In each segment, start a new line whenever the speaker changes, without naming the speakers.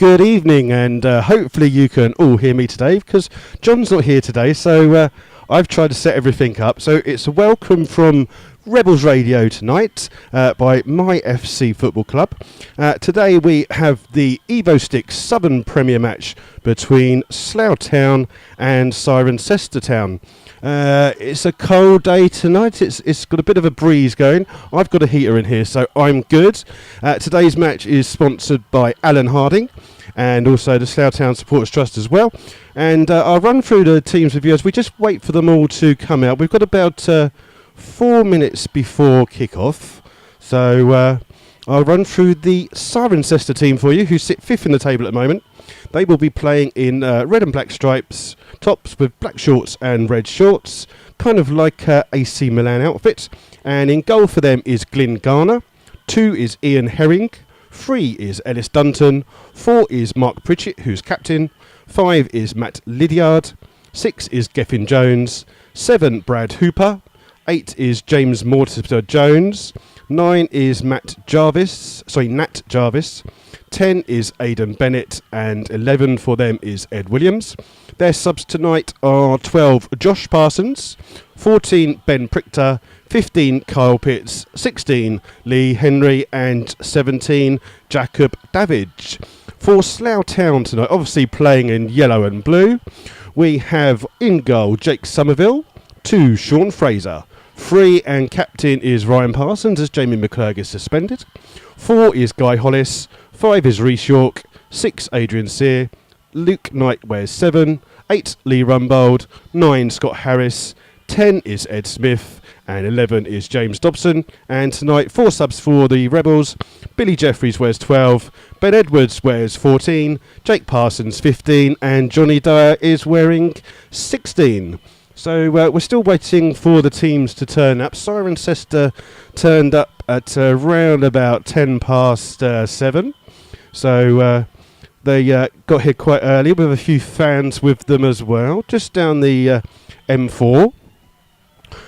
Good evening, and hopefully you can all hear me today because John's not here today, so I've tried to set everything up. So it's a welcome from Rebels Radio tonight by MyFootballClub. Today we have the EvoStick Southern Premier match between Slough Town and Cirencester Town. It's a cold day tonight. It's got a bit of a breeze going. I've got a heater in here, so I'm good. Today's match is sponsored by Alan Harding and also the Slough Town Supporters Trust as well. And I'll run through the teams with you as we just wait for them all to come out. We've got about 4 minutes before kick-off. So I'll run through the Cirencester team for you, who sit fifth in the table at the moment. They will be playing in red and black stripes, tops with black shorts and red shorts, kind of like AC Milan outfit. And in goal for them is Glyn Garner, 2 is Ian Herring, 3 is Ellis Dunton, 4 is Mark Pritchett, who's captain, 5 is Matt Lydiard, 6 is Geffin Jones, 7 Brad Hooper, 8 is James Mortimer Jones, 9 is Nat Jarvis, 10 is Aidan Bennett, and 11 for them is Ed Williams. Their subs tonight are 12 Josh Parsons, 14 Ben Prichter, 15 Kyle Pitts, 16 Lee Henry, and 17 Jacob Davidge. For Slough Town tonight, obviously playing in yellow and blue, we have in goal Jake Somerville, 2 Sean Fraser, 3 and captain is Ryan Parsons as Jamie McClurg is suspended, 4 is Guy Hollis, 5 is Rhys York, 6 Adrian Sear, Luke Knight wears 7, 8 Lee Rumbold, 9 Scott Harris, 10 is Ed Smith, and 11 is James Dobson. And tonight 4 subs for the Rebels. Billy Jeffries wears 12, Ben Edwards wears 14, Jake Parsons 15, and Johnny Dyer is wearing 16. So we're still waiting for the teams to turn up. Cirencester turned up at around about 10 past 7. So they got here quite early with a few fans with them as well, just down the M4.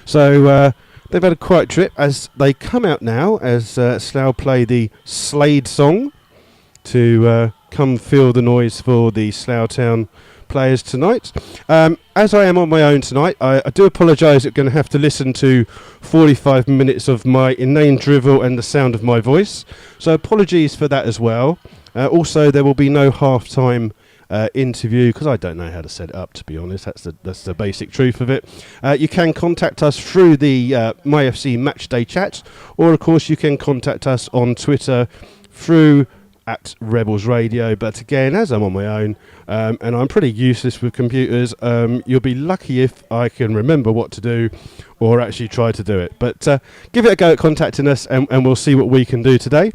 So they've had a quiet trip as they come out now as Slough play the Slade song to come feel the noise for the Slough Town players tonight. As I am on my own tonight, I do apologise. I'm going to have to listen to 45 minutes of my inane drivel and the sound of my voice. So apologies for that as well. Also, there will be no half-time interview because I don't know how to set it up, to be honest. That's the basic truth of it. You can contact us through the MyFC Matchday chat, or of course you can contact us on Twitter through at Rebels Radio. But again, as I'm on my own and I'm pretty useless with computers, you'll be lucky if I can remember what to do or actually try to do it. But give it a go at contacting us and we'll see what we can do today.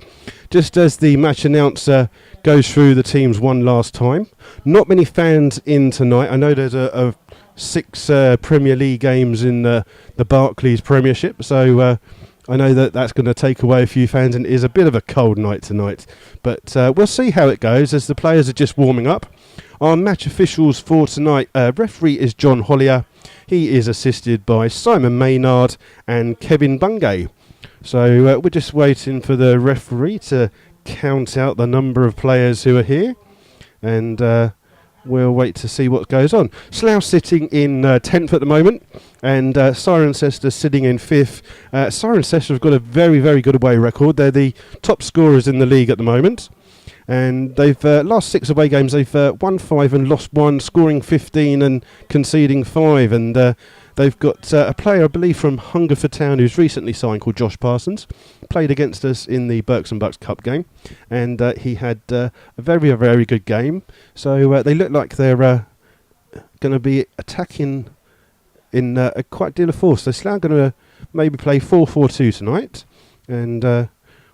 Just as the match announcer goes through the teams one last time, not many fans in tonight. I know there's a 6 Premier League games in the Barclays Premiership, so I know that's going to take away a few fans, and it is a bit of a cold night tonight. But we'll see how it goes as the players are just warming up. Our match officials for tonight, referee is John Hollier. He is assisted by Simon Maynard and Kevin Bungay. So we're just waiting for the referee to count out the number of players who are here, and we'll wait to see what goes on. Slough sitting in 10th at the moment, and Cirencester sitting in 5th. Cirencester have got a very, very good away record. They're the top scorers in the league at the moment, and they've last 6 away games they've won 5 and lost 1, scoring 15 and conceding 5. And they've got a player, I believe, from Hungerford Town who's recently signed called Josh Parsons. Played against us in the Berks and Bucks Cup game, and he had a very, very good game. So they look like they're going to be attacking in a quite deal of force. So Slough going to maybe play 4-4-2 tonight, and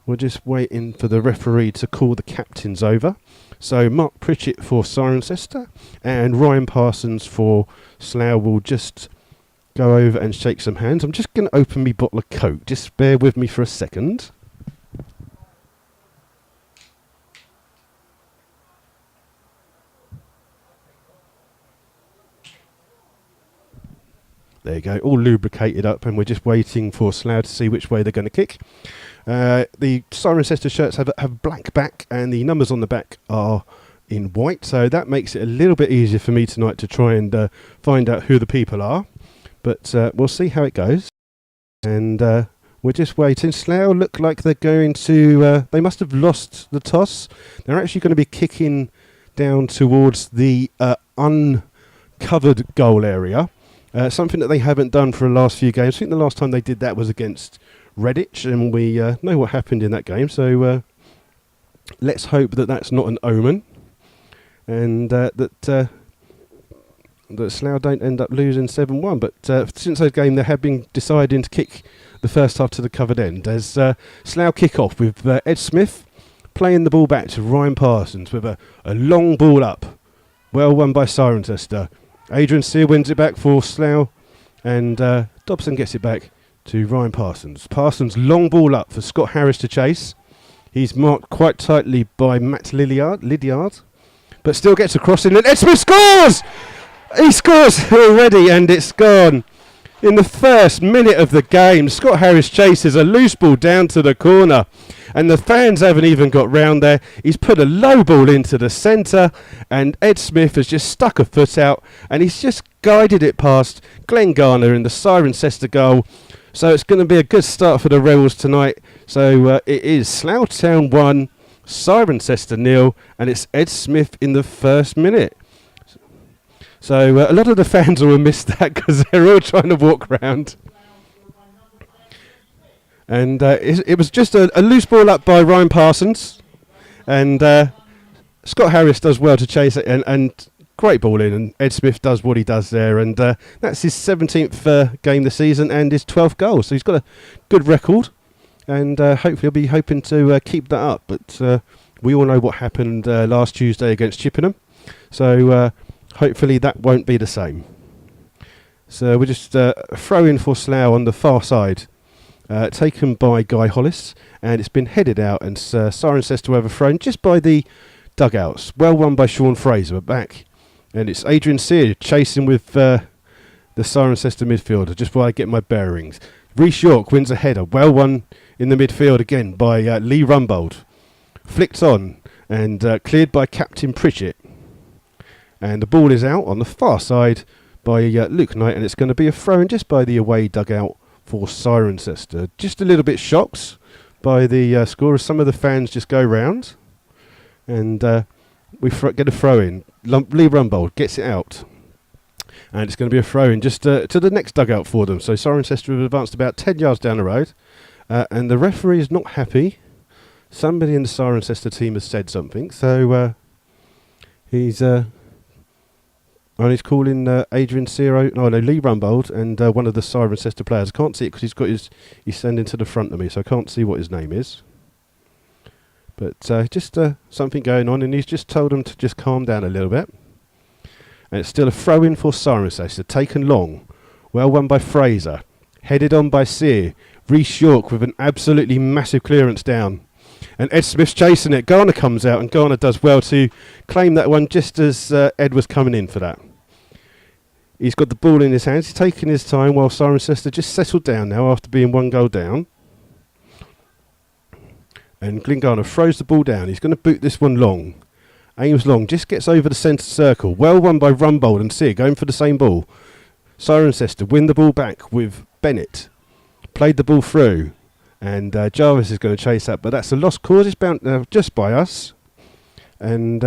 we're just waiting for the referee to call the captains over. So Mark Pritchett for Cirencester and Ryan Parsons for Slough will just go over and shake some hands. I'm just going to open my bottle of Coke. Just bear with me for a second. There you go, all lubricated up, and we're just waiting for Slough to see which way they're going to kick. The Cirencester shirts have a black back, and the numbers on the back are in white, so that makes it a little bit easier for me tonight to try and find out who the people are. But we'll see how it goes. And we're just waiting. Slough look like they're going to... they must have lost the toss. They're actually going to be kicking down towards the uncovered goal area. Something that they haven't done for the last few games. I think the last time they did that was against Redditch, and we know what happened in that game. So let's hope that that's not an omen, and that Slough don't end up losing 7-1. But since that game, they have been deciding to kick the first half to the covered end. As Slough kick off with Ed Smith playing the ball back to Ryan Parsons with a long ball up. Well won by Cirencester. Adrian Sear wins it back for Slough, and Dobson gets it back to Ryan Parsons. Parsons long ball up for Scott Harris to chase. He's marked quite tightly by Matt Lydiard, but still gets across in, and Ed Smith scores! He scores already, and it's gone. In the first minute of the game, Scott Harris chases a loose ball down to the corner, and the fans haven't even got round there. He's put a low ball into the centre, and Ed Smith has just stuck a foot out, and he's just guided it past Glenn Garner in the Cirencester goal. So it's going to be a good start for the Rebels tonight. So it is Slough Town 1, Cirencester 0, and it's Ed Smith in the first minute. So a lot of the fans will miss that because they're all trying to walk round. And it was just a loose ball up by Ryan Parsons. And Scott Harris does well to chase it, and great ball in. And Ed Smith does what he does there. And that's his 17th game this season and his 12th goal. So he's got a good record. And hopefully he'll be hoping to keep that up. But we all know what happened last Tuesday against Chippenham. So... hopefully that won't be the same. So we're just throwing for Slough on the far side, taken by Guy Hollis, and it's been headed out, and Cirencester overthrown just by the dugouts. Well won by Sean Fraser, back, and it's Adrian Sear chasing with the Cirencester midfielder, just while I get my bearings. Rhys York wins a header, well won in the midfield again by Lee Rumbold. Flicked on, and cleared by Captain Pritchett. And the ball is out on the far side by Luke Knight, and it's going to be a throw-in just by the away dugout for Cirencester. Just a little bit shocked by the score as some of the fans just go round. And we get a throw-in. Lee Rumbold gets it out. And it's going to be a throw-in just to the next dugout for them. So Cirencester have advanced about 10 yards down the road. And the referee is not happy. Somebody in the Cirencester team has said something. So he's calling Adrian Sear, Lee Rumbold, and one of the Cirencester players. I can't see it because he's standing to the front of me, so I can't see what his name is. But just something going on, and he's just told them to just calm down a little bit. And it's still a throw-in for Cirencester, taken long. Well won by Fraser. Headed on by Sear. Rhys York with an absolutely massive clearance down. And Ed Smith's chasing it. Garner comes out, and Garner does well to claim that one just as Ed was coming in for that. He's got the ball in his hands. He's taking his time while Cirencester just settled down now after being 1 goal down. And Glenn Garner throws the ball down. He's going to boot this one long. Aims long, just gets over the centre circle. Well won by Rumbold and Sear going for the same ball. Cirencester win the ball back with Bennett. Played the ball through. And Jarvis is going to chase that, but that's a lost cause. It's bound just by us. And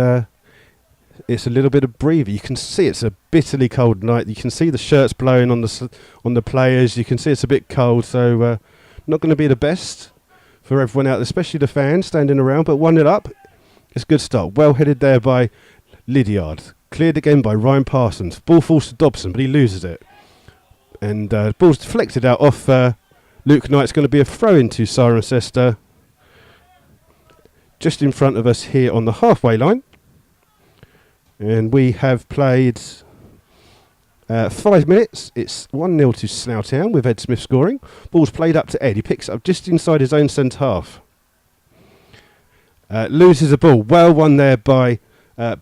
it's a little bit of breather. You can see it's a bitterly cold night. You can see the shirts blowing on the players. You can see it's a bit cold, so not going to be the best for everyone out, especially the fans standing around. But 1-0 up, it's a good start. Well headed there by Lydiard. Cleared again by Ryan Parsons. Ball falls to Dobson, but he loses it. And ball's deflected out off Luke Knight's. Going to be a throw into Cirencester. Just in front of us here on the halfway line. And we have played 5 minutes. It's 1-0 to Slough Town with Ed Smith scoring. Ball's played up to Ed. He picks it up just inside his own centre half. Loses the ball. Well won there by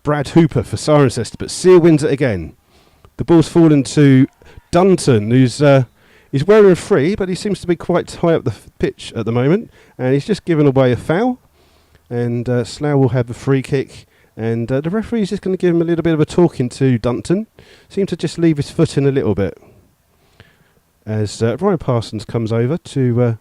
Brad Hooper for Cirencester, but Sear wins it again. The ball's fallen to Dunton, who's he's wearing a free, but he seems to be quite high up the pitch at the moment, and he's just given away a foul. And Slough will have a free kick, And the referee's just going to give him a little bit of a talking to, Dunton. Seems to just leave his foot in a little bit. As Ryan Parsons comes over to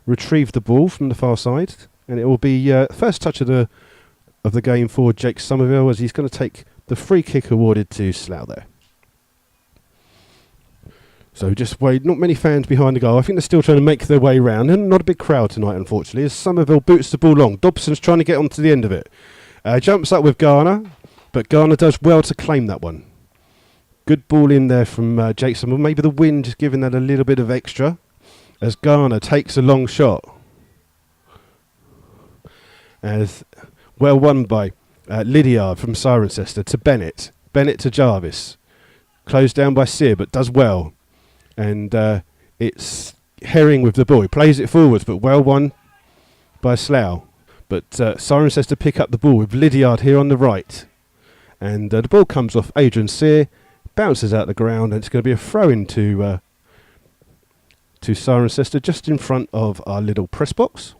retrieve the ball from the far side. And it will be first touch of the game for Jake Somerville, as he's going to take the free kick awarded to Slough there. So just wait, not many fans behind the goal. I think they're still trying to make their way round, and not a big crowd tonight, unfortunately, as Somerville boots the ball long. Dobson's trying to get onto the end of it. Jumps up with Garner, but Garner does well to claim that one. Good ball in there from Jake Somerville. Maybe the wind just giving that a little bit of extra, as Garner takes a long shot. As well won by Lydiard from Cirencester to Bennett. Bennett to Jarvis. Closed down by Sear, but does well. And it's Herring with the ball. He plays it forwards, but well won by Slough. But Cirencester pick up the ball with Lydiard here on the right. And the ball comes off Adrian Sear, bounces out the ground, and it's going to be a throw-in to Cirencester just in front of our little press box.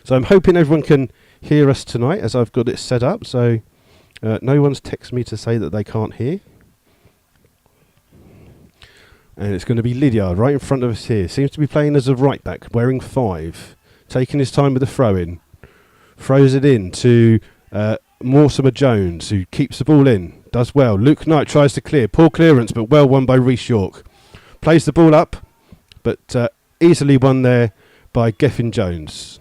So I'm hoping everyone can hear us tonight as I've got it set up. So no one's texted me to say that they can't hear. And it's going to be Lydiard right in front of us here. Seems to be playing as a right back, wearing 5. Taking his time with the throw-in. Throws it in to Mortimer Jones, who keeps the ball in. Does well. Luke Knight tries to clear. Poor clearance, but well won by Rhys York. Plays the ball up, but easily won there by Geffin Jones.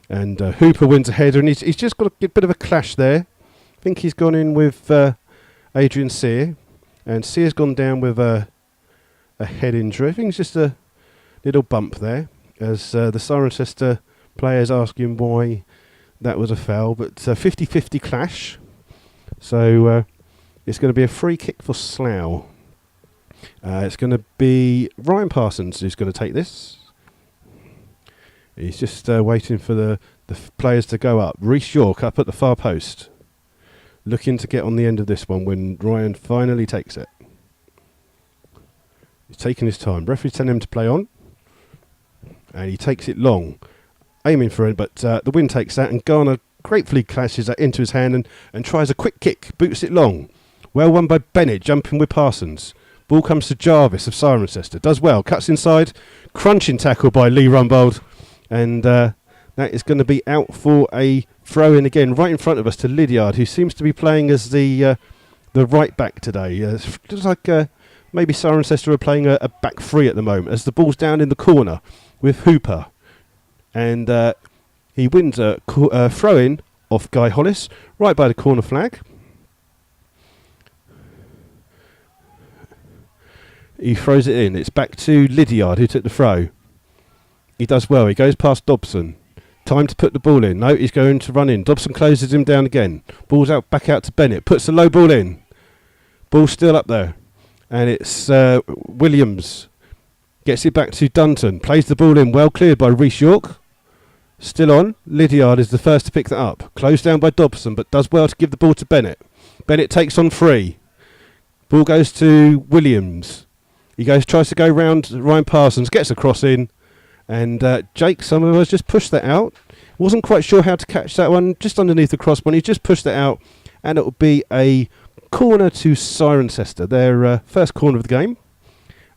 And Hooper wins a header, and he's just got a bit of a clash there. I think he's gone in with Adrian Sear, and Sear's gone down with a head injury. I think it's just a little bump there, as the Cirencester players asking why that was a foul. But 50-50 clash, so it's going to be a free kick for Slough. It's going to be Ryan Parsons who's going to take this. He's just waiting for the players to go up. Rhys York up at the far post, looking to get on the end of this one when Ryan finally takes it. He's taking his time. Referee's telling him to play on, and he takes it long, aiming for it, but the wind takes that, and Garner gratefully clashes that into his hand and tries a quick kick, boots it long. Well won by Bennett, jumping with Parsons. Ball comes to Jarvis of Cirencester. Does well, cuts inside, crunching tackle by Lee Rumbold. And that is going to be out for a throw-in again, right in front of us to Lydiard, who seems to be playing as the right back today. Looks like maybe Cirencester are playing a back three at the moment, as the ball's down in the corner with Hooper. And he wins a throw-in off Guy Hollis, right by the corner flag. He throws it in. It's back to Lydiard, who took the throw. He does well. He goes past Dobson. Time to put the ball in. No, he's going to run in. Dobson closes him down again. Ball's out, back out to Bennett. Puts the low ball in. Ball still up there. And it's Williams. Gets it back to Dunton. Plays the ball in. Well cleared by Rhys York. Still on. Lydiard is the first to pick that up. Closed down by Dobson, but does well to give the ball to Bennett. Bennett takes on 3. Ball goes to Williams. He tries to go round Ryan Parsons. Gets a cross in. And Jake Somerville has just pushed that out. Wasn't quite sure how to catch that one. Just underneath the crossbar. He just pushed it out. And it will be a corner to Cirencester. Their first corner of the game.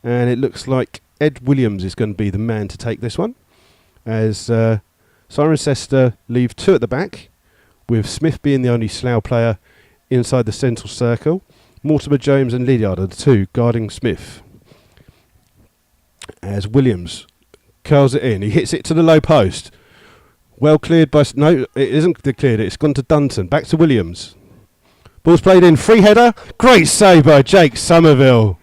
And it looks like Ed Williams is going to be the man to take this one. As Cirencester leave 2 at the back. With Smith being the only Slough player inside the central circle. Mortimer Jones and Lydiard are the 2 guarding Smith. As Williams curls it in. He hits it to the low post. Well cleared by... No, it isn't cleared. It's gone to Dunton. Back to Williams. Ball's played in. Free header. Great save by Jake Somerville.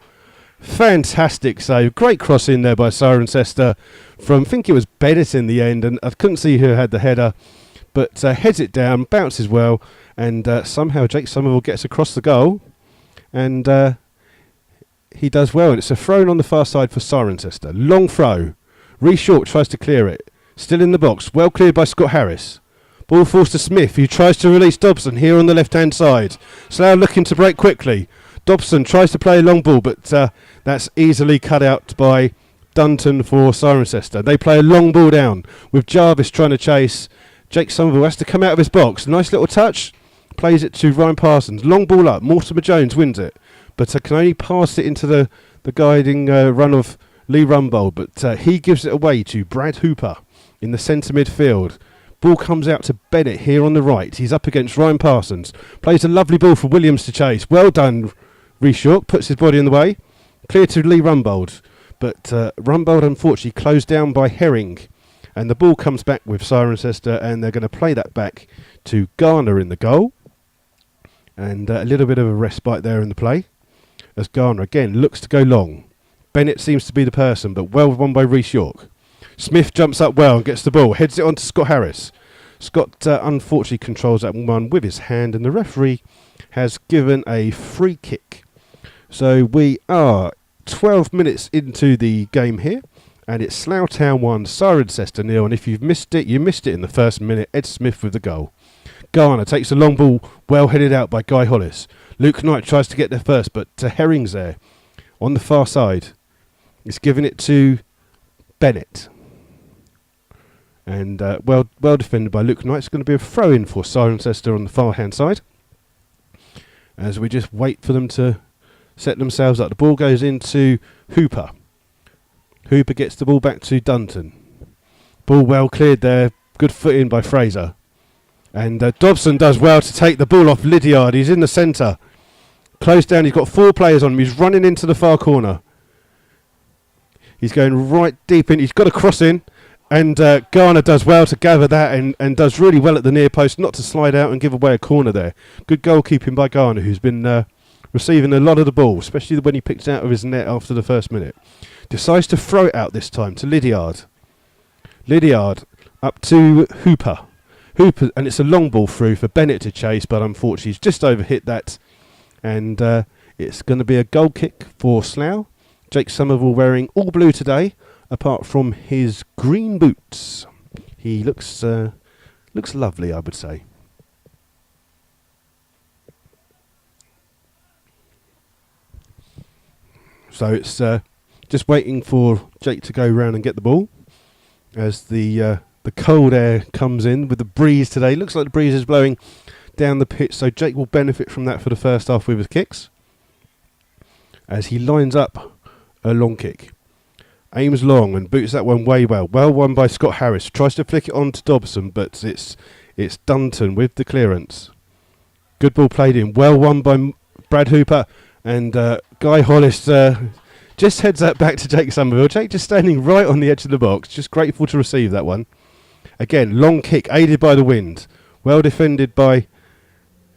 Fantastic save. Great cross in there by Cirencester from... I think it was Bennett in the end. And I couldn't see who had the header. But heads it down. Bounces well. And somehow Jake Somerville gets across the goal. And he does well. And it's a throw on the far side for Cirencester. Long throw. Rhys York tries to clear it. Still in the box. Well cleared by Scott Harris. Ball falls to Smith, who tries to release Dobson here on the left-hand side. Slough looking to break quickly. Dobson tries to play a long ball, but that's easily cut out by Dunton for Cirencester. They play a long ball down with Jarvis trying to chase. Jake Somerville has to come out of his box. Nice little touch, plays it to Ryan Parsons. Long ball up. Mortimer Jones wins it, but can only pass it into the guiding run of Lee Rumbold. But he gives it away to Brad Hooper in the centre midfield. Ball comes out to Bennett here on the right. He's up against Ryan Parsons. Plays a lovely ball for Williams to chase. Well done, Rhys York. Puts his body in the way. Clear to Lee Rumbold. But Rumbold unfortunately closed down by Herring. And the ball comes back with Cirencester, and they're going to play that back to Garner in the goal. And a little bit of a respite there in the play, as Garner again looks to go long. Bennett seems to be the person, but well won by Rhys York. Smith jumps up well and gets the ball, heads it on to Scott Harris. Scott unfortunately controls that one with his hand, and the referee has given a free kick. So we are 12 minutes into the game here. And it's Slough Town 1, Cirencester 0. And if you've missed it, you missed it in the first minute. Ed Smith with the goal. Garner takes a long ball, well headed out by Guy Hollis. Luke Knight tries to get there first, but Herring's there on the far side. He's giving it to Bennett. And well defended by Luke Knight. It's going to be a throw-in for Cirencester on the far-hand side, as we just wait for them to set themselves up. The ball goes into Hooper. Hooper gets the ball back to Dunton. Ball well cleared there. Good foot in by Fraser. And Dobson does well to take the ball off Lydiard. He's in the centre. Close down. He's got 4 players on him. He's running into the far corner. He's going right deep in. He's got a cross in. And Garner does well to gather that and does really well at the near post not to slide out and give away a corner there. Good goalkeeping by Garner, who's been receiving a lot of the ball, especially when he picks it out of his net after the first minute. Decides to throw it out this time to Lydiard. Lydiard up to Hooper. Hooper, and it's a long ball through for Bennett to chase, but unfortunately he's just overhit that. And it's going to be a goal kick for Slough. Jake Somerville wearing all blue today, apart from his green boots. He looks lovely, I would say. So it's just waiting for Jake to go round and get the ball, as the cold air comes in with the breeze today. Looks like the breeze is blowing down the pitch, so Jake will benefit from that for the first half with his kicks, as he lines up a long kick. Aims long and boots that one way well. Well won by Scott Harris. Tries to flick it on to Dobson, but it's Dunton with the clearance. Good ball played in. Well won by Brad Hooper. And Guy Hollis just heads that back to Jake Somerville. Jake just standing right on the edge of the box. Just grateful to receive that one. Again, long kick, aided by the wind. Well defended by...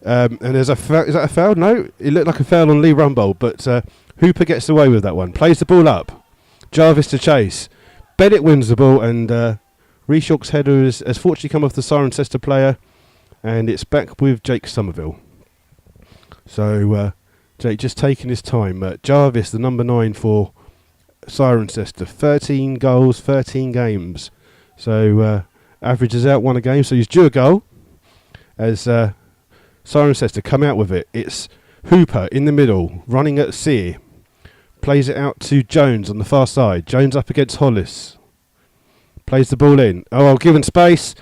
and there's a foul. Is that a foul? No, it looked like a foul on Lee Rumbold, but Hooper gets away with that one. Plays the ball up. Jarvis to chase. Bennett wins the ball, and Rhys York's header has fortunately come off the Cirencester player, and it's back with Jake Somerville. So Jake just taking his time. Jarvis, the number 9 for Cirencester, 13 goals, 13 games. So averages out 1 a game, so he's due a goal as Cirencester come out with it. It's Hooper in the middle, running at Sear. Plays it out to Jones on the far side. Jones up against Hollis. Plays the ball in. Oh, given space.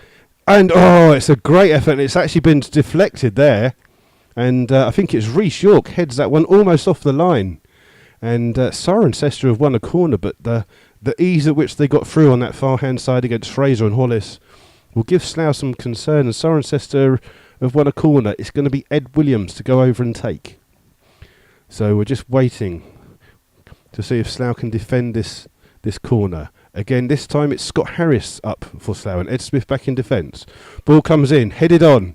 And, it's a great effort. And it's actually been deflected there. And I think it's Rhys York heads that one almost off the line. And Cirencester have won a corner, but the ease at which they got through on that far-hand side against Fraser and Hollis will give Slough some concern. And Cirencester have won a corner. It's going to be Ed Williams to go over and take. So we're just waiting to see if Slough can defend this corner. Again, this time it's Scott Harris up for Slough and Ed Smith back in defence. Ball comes in, headed on,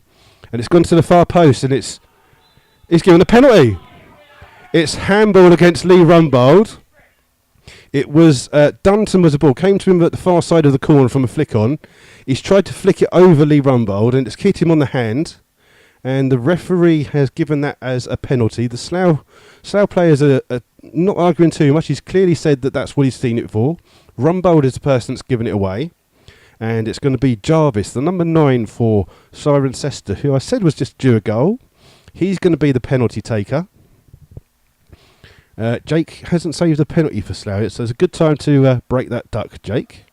and it's gone to the far post, and he's given a penalty. It's handball against Lee Rumbold. It was Dunton was the ball, came to him at the far side of the corner from a flick on. He's tried to flick it over Lee Rumbold, and it's hit him on the hand. And the referee has given that as a penalty. The Slough players are not arguing too much. He's clearly said that that's what he's seen it for. Rumbold is the person that's given it away. And it's going to be Jarvis, the number 9 for Cirencester, who I said was just due a goal. He's going to be the penalty taker. Jake hasn't saved a penalty for Slough, so it's a good time to break that duck, Jake.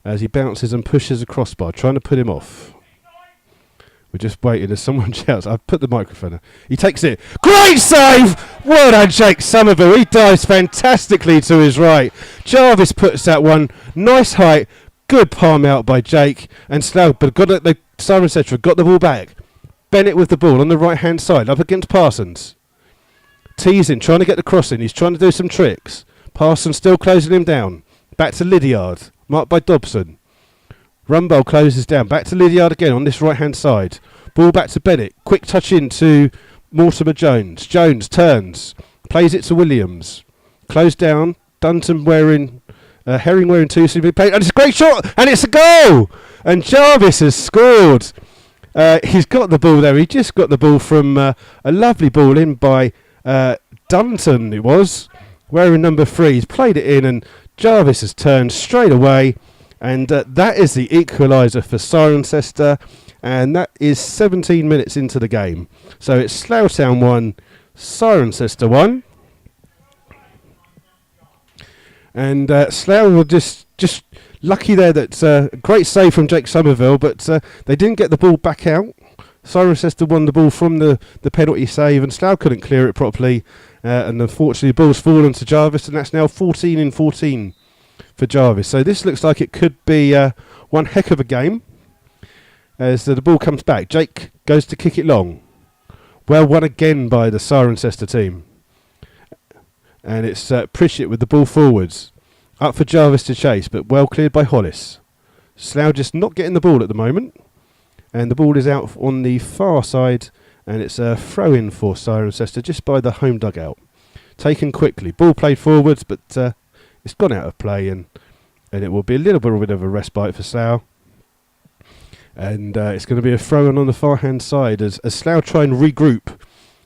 As he bounces and pushes a crossbar, trying to put him off. We're just waiting as someone shouts. I've put the microphone on. He takes it. Great save! Well done, Jake Somerville. He dives fantastically to his right. Jarvis puts that one. Nice height. Good palm out by Jake. And Slough, but the Cirencester got the ball back. Bennett with the ball on the right-hand side, up against Parsons. Teasing, trying to get the cross in. He's trying to do some tricks. Parsons still closing him down. Back to Lydiard. Marked by Dobson. Rumbold closes down. Back to Lydiard again on this right-hand side. Ball back to Bennett. Quick touch in to Mortimer Jones. Jones turns. Plays it to Williams. Closed down. Dunton wearing... Herring wearing 2 seems to be played. And it's a great shot! And it's a goal! And Jarvis has scored. He's got the ball there. He just got the ball from a lovely ball in by Dunton, it was. Wearing number 3. He's played it in and Jarvis has turned straight away. And that is the equaliser for Cirencester, and that is 17 minutes into the game. So it's Slough Town 1, Cirencester 1. And Slough were just lucky there that great save from Jake Somerville, but they didn't get the ball back out. Cirencester won the ball from the penalty save, and Slough couldn't clear it properly. And unfortunately, the ball's fallen to Jarvis, and that's now 14-14. For Jarvis. So this looks like it could be one heck of a game as the ball comes back. Jake goes to kick it long. Well won again by the Cirencester team. And it's Pritchett with the ball forwards. Up for Jarvis to chase, but well cleared by Hollis. Slough just not getting the ball at the moment. And the ball is out on the far side, and it's a throw-in for Cirencester just by the home dugout. Taken quickly. Ball played forwards, but... it's gone out of play, and it will be a little bit of a respite for Slough. And it's going to be a throw-in on the far-hand side as Slough try and regroup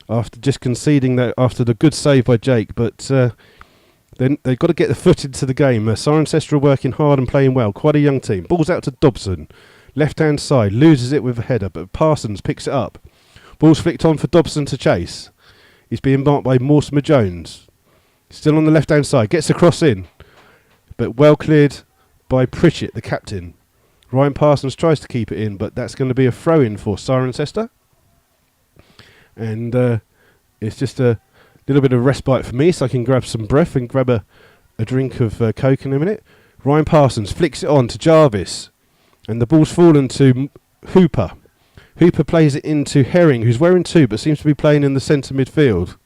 after just conceding that after the good save by Jake. But then they've got to get the foot into the game. Cirencester are working hard and playing well. Quite a young team. Ball's out to Dobson. Left-hand side. Loses it with a header, but Parsons picks it up. Ball's flicked on for Dobson to chase. He's being marked by Mortimer Jones. Still on the left-hand side. Gets the cross in. But well cleared by Pritchett, the captain. Ryan Parsons tries to keep it in, but that's going to be a throw-in for Cirencester. And it's just a little bit of respite for me, so I can grab some breath and grab a drink of Coke in a minute. Ryan Parsons flicks it on to Jarvis. And the ball's fallen to Hooper. Hooper plays it into Herring, who's wearing 2, but seems to be playing in the centre midfield.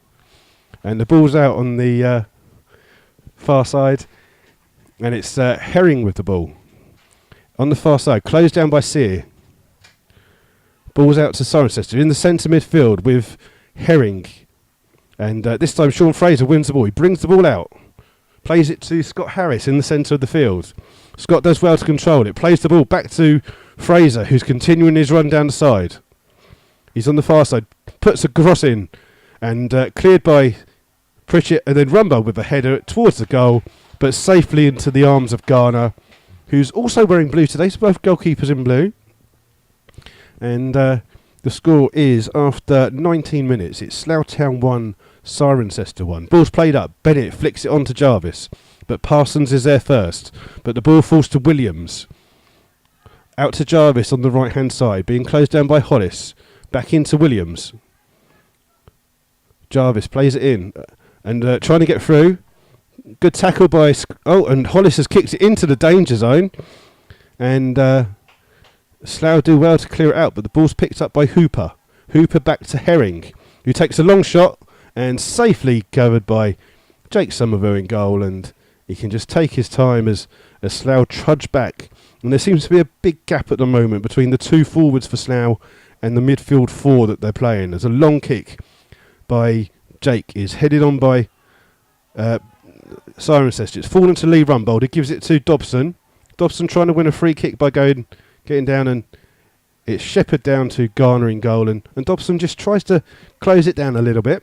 And the ball's out on the far side. And it's Herring with the ball. On the far side, closed down by Sear. Ball's out to Cirencester in the centre midfield with Herring. And this time Sean Fraser wins the ball. He brings the ball out. Plays it to Scott Harris in the centre of the field. Scott does well to control it. Plays the ball back to Fraser, who's continuing his run down the side. He's on the far side. Puts a cross in. And cleared by Pritchett. And then Rumbold with a header towards the goal. But safely into the arms of Garner, who's also wearing blue today. So both goalkeepers in blue. And the score is, after 19 minutes, it's Slough Town 1, Cirencester 1. Ball's played up. Bennett flicks it on to Jarvis. But Parsons is there first. But the ball falls to Williams. Out to Jarvis on the right-hand side. Being closed down by Hollis. Back into Williams. Jarvis plays it in. And trying to get through. Good tackle by... and Hollis has kicked it into the danger zone. And Slough do well to clear it out. But the ball's picked up by Hooper. Hooper back to Herring, who takes a long shot. And safely covered by Jake Somerville in goal. And he can just take his time as Slough trudge back. And there seems to be a big gap at the moment between the 2 forwards for Slough and the midfield 4 that they're playing. There's a long kick by Jake. Is headed on by Cirencester. It's fallen to Lee Rumbold. He gives it to Dobson. Dobson trying to win a free kick by getting down, and it's shepherded down to Garner in goal. And Dobson just tries to close it down a little bit.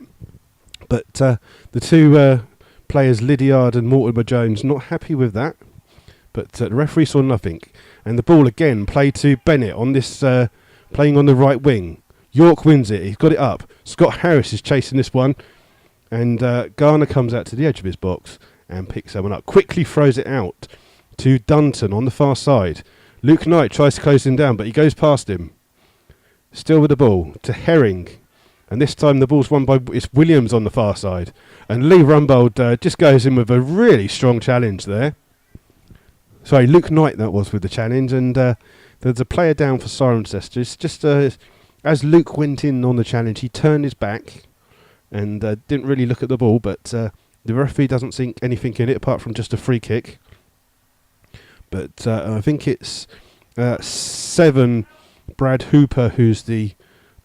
But the 2 players, Lydiard and Mortimer Jones, not happy with that. But the referee saw nothing. And the ball again played to Bennett on this, playing on the right wing. York wins it. He's got it up. Scott Harris is chasing this one. And Garner comes out to the edge of his box and picks that one up. Quickly throws it out to Dunton on the far side. Luke Knight tries to close him down, but he goes past him. Still with the ball to Herring. And this time the ball's won by it's Williams on the far side. And Lee Rumbold just goes in with a really strong challenge there. Sorry, Luke Knight that was with the challenge. And there's a player down for Cirencester. It's just as Luke went in on the challenge, he turned his back and didn't really look at the ball. But the referee doesn't think anything in it apart from just a free kick. But I think it's 7 Brad Hooper, who's the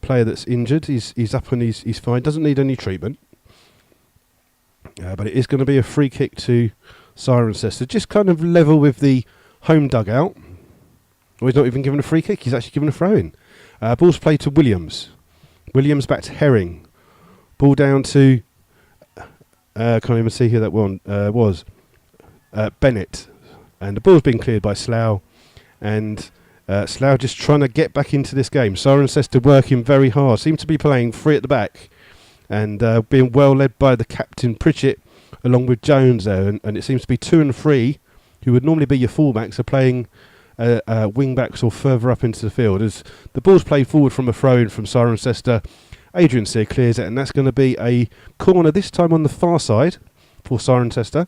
player that's injured. He's up and he's fine. Doesn't need any treatment. But it is going to be a free kick to Cirencester, just kind of level with the home dugout. Well, he's not even given a free kick. He's actually given a throw in. Ball's played to Williams. Williams back to Herring. Ball down to can't even see who that one was. Bennett. And the ball's been cleared by Slough. And Slough just trying to get back into this game. Cirencester working very hard. Seem to be playing free at the back. And being well led by the captain Pritchett along with Jones there. And it seems to be 2 and 3, who would normally be your fullbacks, are playing wing backs or further up into the field. As the ball's played forward from a throw-in from Cirencester. Adrian Sear clears it, and that's going to be a corner, this time on the far side for Cirencester.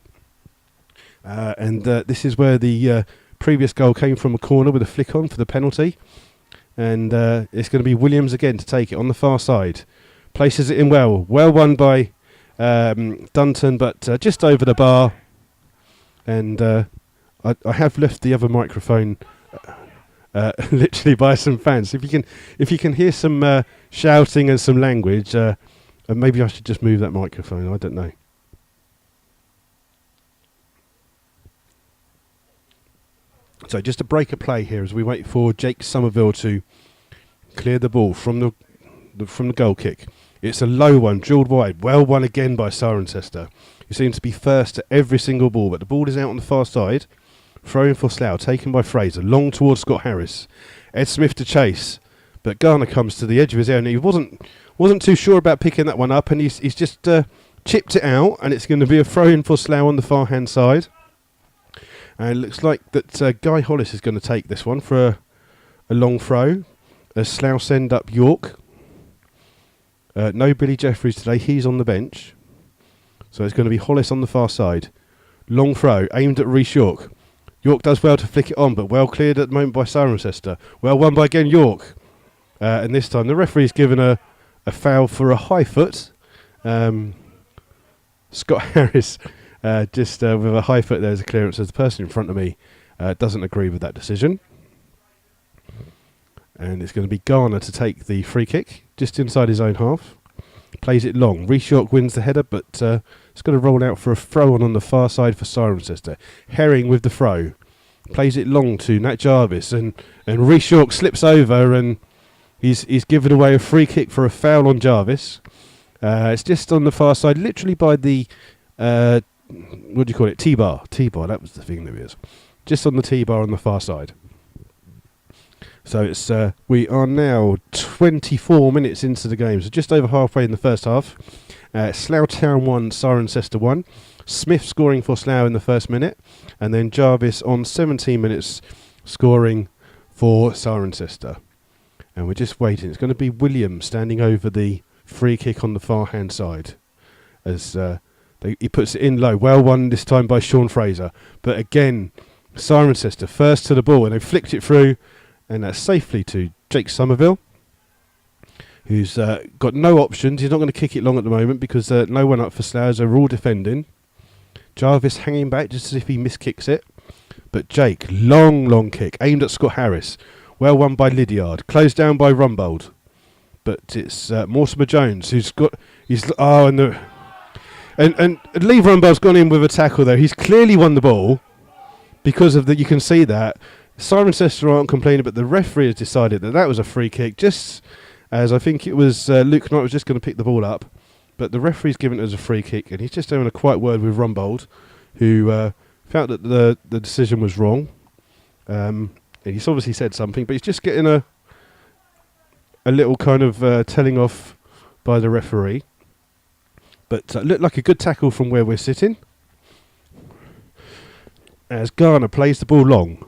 And this is where the previous goal came from, a corner with a flick on for the penalty. And it's going to be Williams again to take it on the far side. Places it in well. Well won by Dunton, but just over the bar. And I have left the other microphone literally by some fans. If you can hear some shouting and some language, maybe I should just move that microphone. I don't know. So just a break of play here as we wait for Jake Somerville to clear the ball from the goal kick. It's a low one, drilled wide. Well won again by Cirencester, who seems to be first at every single ball. But the ball is out on the far side. Throw in for Slough, taken by Fraser. Long towards Scott Harris. Ed Smith to chase. But Garner comes to the edge of his area. And he wasn't too sure about picking that one up. And he's just chipped it out. And it's going to be a throw in for Slough on the far hand side. And it looks like that Guy Hollis is going to take this one for a long throw. As Slough send up York. No Billy Jeffries today. He's on the bench. So it's going to be Hollis on the far side. Long throw aimed at Rhys York. York does well to flick it on, but well cleared at the moment by Cirencester. Well won by again York. And this time the referee's given a foul for a high foot. Scott Harris just with a high foot there as a clearance, as the person in front of me doesn't agree with that decision. And it's going to be Garner to take the free kick just inside his own half. Plays it long. Rhys York wins the header, but it's going to roll out for a throw on the far side for Cirencester. Herring with the throw. Plays it long to Nat Jarvis, and Rhys York slips over, and he's given away a free kick for a foul on Jarvis. It's just on the far side, literally by the what do you call it? T-bar. T-bar, that was the thing that it is. Just on the T-bar on the far side. So it's we are now 24 minutes into the game, so just over halfway in the first half. Slough Town 1, Cirencester 1. Smith scoring for Slough in the first minute, and then Jarvis on 17 minutes scoring for Cirencester. And we're just waiting. It's going to be Williams standing over the free kick on the far hand side as he puts it in low. Well won this time by Sean Fraser, but again Cirencester first to the ball, and they flicked it through. And that's safely to Jake Somerville, who's got no options. He's not going to kick it long at the moment because no one up for Slough. They're all defending. Jarvis hanging back just as if he miskicks it. But Jake, long kick, aimed at Scott Harris. Well won by Lydiard. Closed down by Rumbold. But it's Mortimer Jones who's got... And Lee Rumbold's gone in with a tackle there. He's clearly won the ball because of the... You can see that. Cirencester aren't complaining, but the referee has decided that was a free kick, just as I think it was Luke Knight was just going to pick the ball up, but the referee's given it as a free kick, and he's just having a quiet word with Rumbold, who felt that the decision was wrong. And he's obviously said something, but he's just getting a little kind of telling off by the referee. But looked like a good tackle from where we're sitting. As Garner plays the ball long.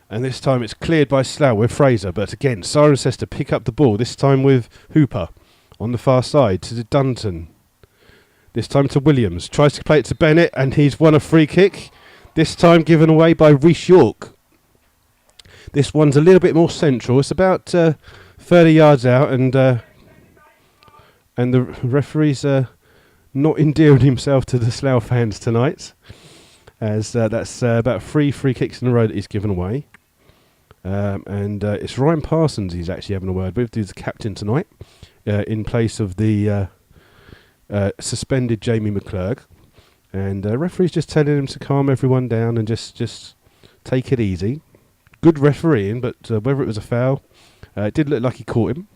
And this time it's cleared by Slough with Fraser. But again, Cirencester pick up the ball. This time with Hooper on the far side to Dunton. This time to Williams. Tries to play it to Bennett, and he's won a free kick. This time given away by Rhys York. This one's a little bit more central. It's about 30 yards out, and the referee's not endearing himself to the Slough fans tonight, as that's about 3 free kicks in a row that he's given away. And it's Ryan Parsons he's actually having a word with, who's the captain tonight, in place of the suspended Jamie McClurg. And the referee's just telling him to calm everyone down and just take it easy. Good refereeing, but whether it was a foul, it did look like he caught him.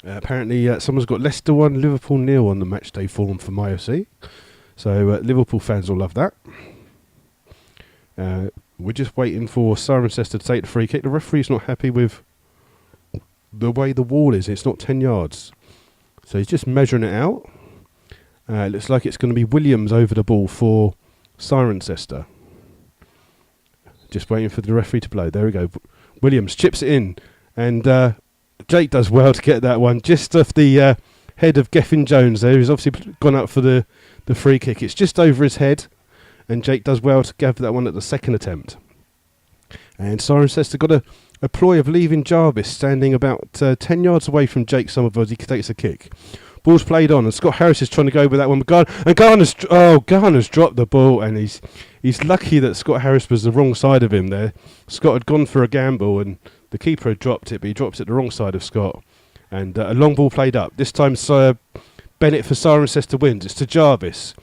Apparently someone's got Leicester 1, Liverpool 0 on the matchday form for MyFC. So Liverpool fans will love that. We're just waiting for Cirencester to take the free kick. The referee's not happy with the way the wall is. It's not 10 yards. So he's just measuring it out. It looks like it's going to be Williams over the ball for Cirencester. Just waiting for the referee to blow. There we go. Williams chips it in. And Jake does well to get that one. Just off the head of Gethin Jones there. He's obviously gone up for the free kick. It's just over his head. And Jake does well to gather that one at the second attempt. And Cirencester got a ploy of leaving Jarvis standing about 10 yards away from Jake Somerville as he takes a kick. Ball's played on, and Scott Harris is trying to go with that one. Garner's dropped the ball, and he's lucky that Scott Harris was the wrong side of him there. Scott had gone for a gamble, and the keeper had dropped it, but he drops it the wrong side of Scott. And a long ball played up. This time Bennett for Cirencester wins. It's to Jarvis.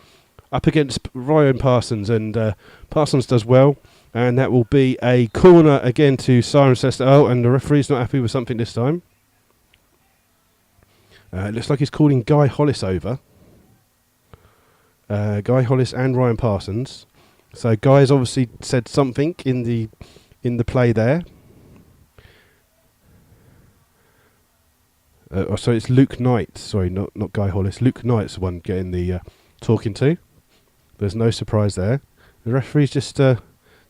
Up against Ryan Parsons, and Parsons does well. And that will be a corner again to Cirencester. Oh, and the referee's not happy with something this time. It looks like he's calling Guy Hollis over. Guy Hollis and Ryan Parsons. So Guy's obviously said something in the play there. So it's Luke Knight. Sorry, not Guy Hollis. Luke Knight's the one getting the talking to. There's no surprise there. The referee's just telling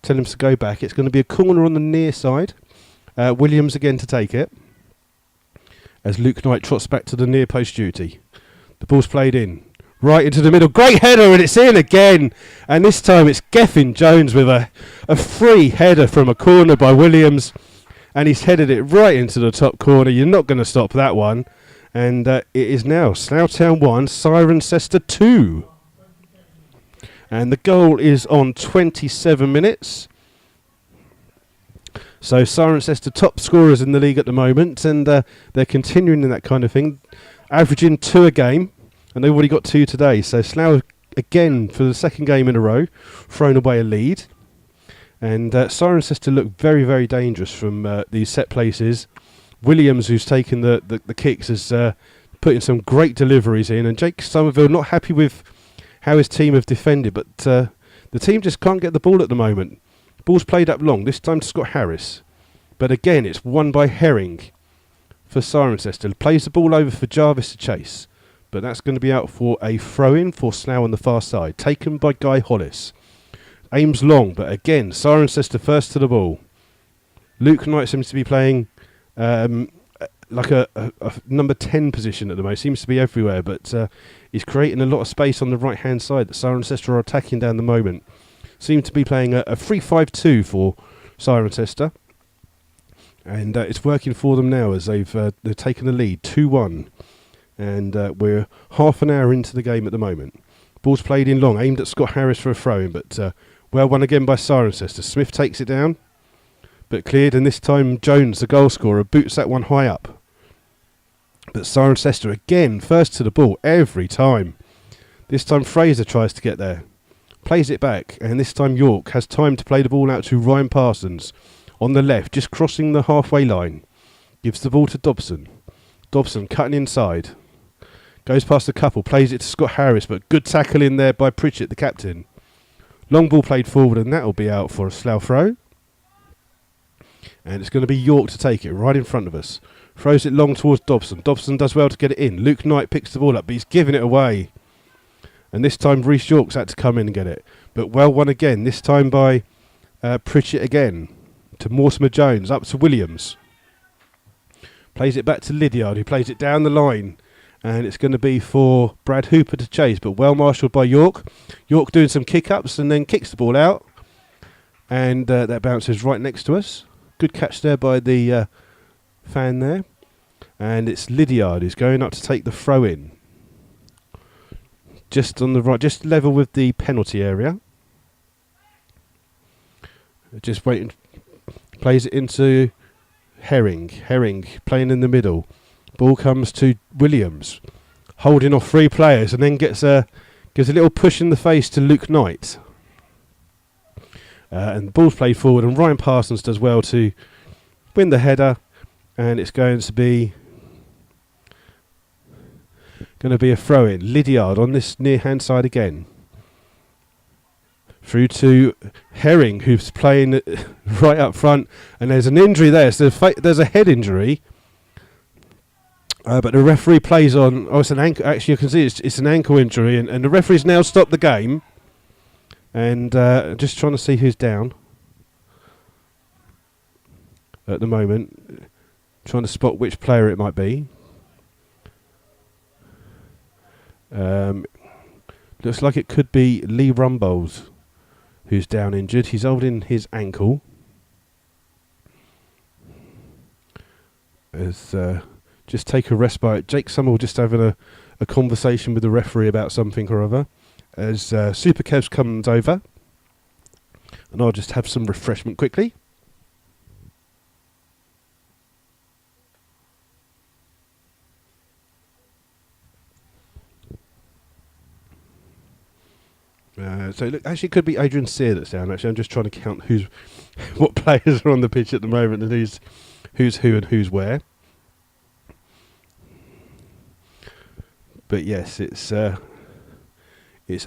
him to go back. It's going to be a corner on the near side. Williams again to take it. As Luke Knight trots back to the near post duty. The ball's played in. Right into the middle. Great header, and it's in again. And this time it's Gethin Jones with a free header from a corner by Williams. And he's headed it right into the top corner. You're not going to stop that one. And it is now Slough Town 1, Cirencester 2. And the goal is on 27 minutes. So Cirencester top scorers in the league at the moment, and they're continuing in that kind of thing, averaging 2 a game, and they've already got 2 today. So Slough again for the second game in a row, thrown away a lead, and Cirencester look very, very dangerous from these set places. Williams, who's taken the kicks, is putting some great deliveries in, and Jake Somerville not happy with how his team have defended, but the team just can't get the ball at the moment. Ball's played up long, this time to Scott Harris. But again, it's won by Herring for Cirencester. Plays the ball over for Jarvis to chase. But that's going to be out for a throw-in for Slough on the far side. Taken by Guy Hollis. Aims long, but again, Cirencester first to the ball. Luke Knight seems to be playing like a number 10 position at the moment. Seems to be everywhere, but he's creating a lot of space on the right-hand side that Cirencester are attacking down the moment. Seem to be playing a 3-5-2 for Cirencester. And it's working for them now as they've taken the lead, 2-1. And we're half an hour into the game at the moment. Ball's played in long, aimed at Scott Harris for a throw-in, but well won again by Cirencester. Smith takes it down, but cleared, and this time Jones, the goal scorer, boots that one high up. But Cirencester again, first to the ball every time. This time Fraser tries to get there. Plays it back, and this time York has time to play the ball out to Ryan Parsons on the left, just crossing the halfway line. Gives the ball to Dobson. Dobson cutting inside. Goes past the couple, plays it to Scott Harris, but good tackle in there by Pritchett, the captain. Long ball played forward, and that will be out for a Slough throw. And it's going to be York to take it right in front of us. Throws it long towards Dobson. Dobson does well to get it in. Luke Knight picks the ball up, but he's giving it away. And this time Rhys York's had to come in and get it. But well won again, this time by Pritchett again to Mortimer Jones, up to Williams. Plays it back to Lydiard, who plays it down the line. And it's going to be for Brad Hooper to chase, but well marshalled by York. York doing some kick-ups and then kicks the ball out. And that bounces right next to us. Good catch there by the fan there. And it's Lydiard who's going up to take the throw in. Just on the right, just level with the penalty area. Just waiting. Plays it into Herring. Herring playing in the middle. Ball comes to Williams, holding off 3 players, and then gives a little push in the face to Luke Knight. And the ball's played forward, and Ryan Parsons does well to win the header, and it's going to be a throw-in. Lydiard on this near-hand side again. Through to Herring, who's playing right up front, and there's an injury there. So there's a head injury. But the referee plays on. Oh, it's an ankle. Actually, you can see it's an ankle injury, and the referee's now stopped the game. And just trying to see who's down at the moment. Trying to spot which player it might be. Looks like it could be Lee Rumbold, who's down injured. He's holding his ankle. Just take a respite. Jake Summerall just having a conversation with the referee about something or other as Super Kevs comes over. And I'll just have some refreshment quickly. So look, actually it could be Adrian Sear that's down. Actually, I'm just trying to count what players are on the pitch at the moment and who's who and who's where. But yes, it's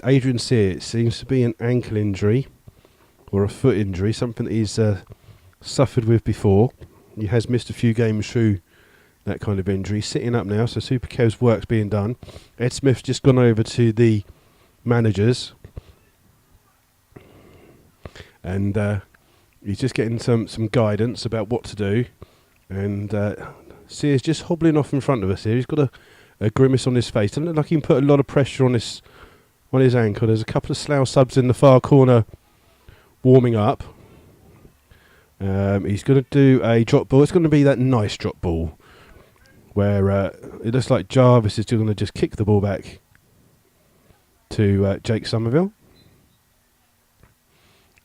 Adrian Sear. It seems to be an ankle injury or a foot injury, something that he's suffered with before. He has missed a few games through that kind of injury. Sitting up now, so Super Kev's work's being done. Ed Smith's just gone over to the managers, and he's just getting some guidance about what to do. And Sear's just hobbling off in front of us here. He's got a grimace on his face. Doesn't look like he can put a lot of pressure on his ankle. There's a couple of Slough subs in the far corner warming up. He's going to do a drop ball. It's going to be that nice drop ball where it looks like Jarvis is going to just kick the ball back to Jake Somerville.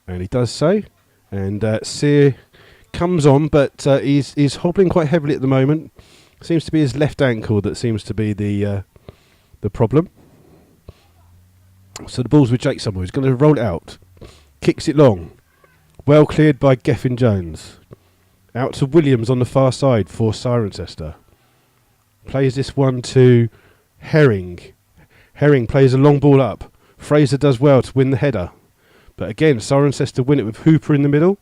And he does so. And Sear comes on, but he's hobbling quite heavily at the moment. Seems to be his left ankle that seems to be the problem. So the ball's with Jake Somerville. He's going to roll it out. Kicks it long. Well cleared by Geffin Jones. Out to Williams on the far side for Cirencester. Plays this one to Herring. Herring plays a long ball up. Fraser does well to win the header. But again, Cirencester win it with Hooper in the middle.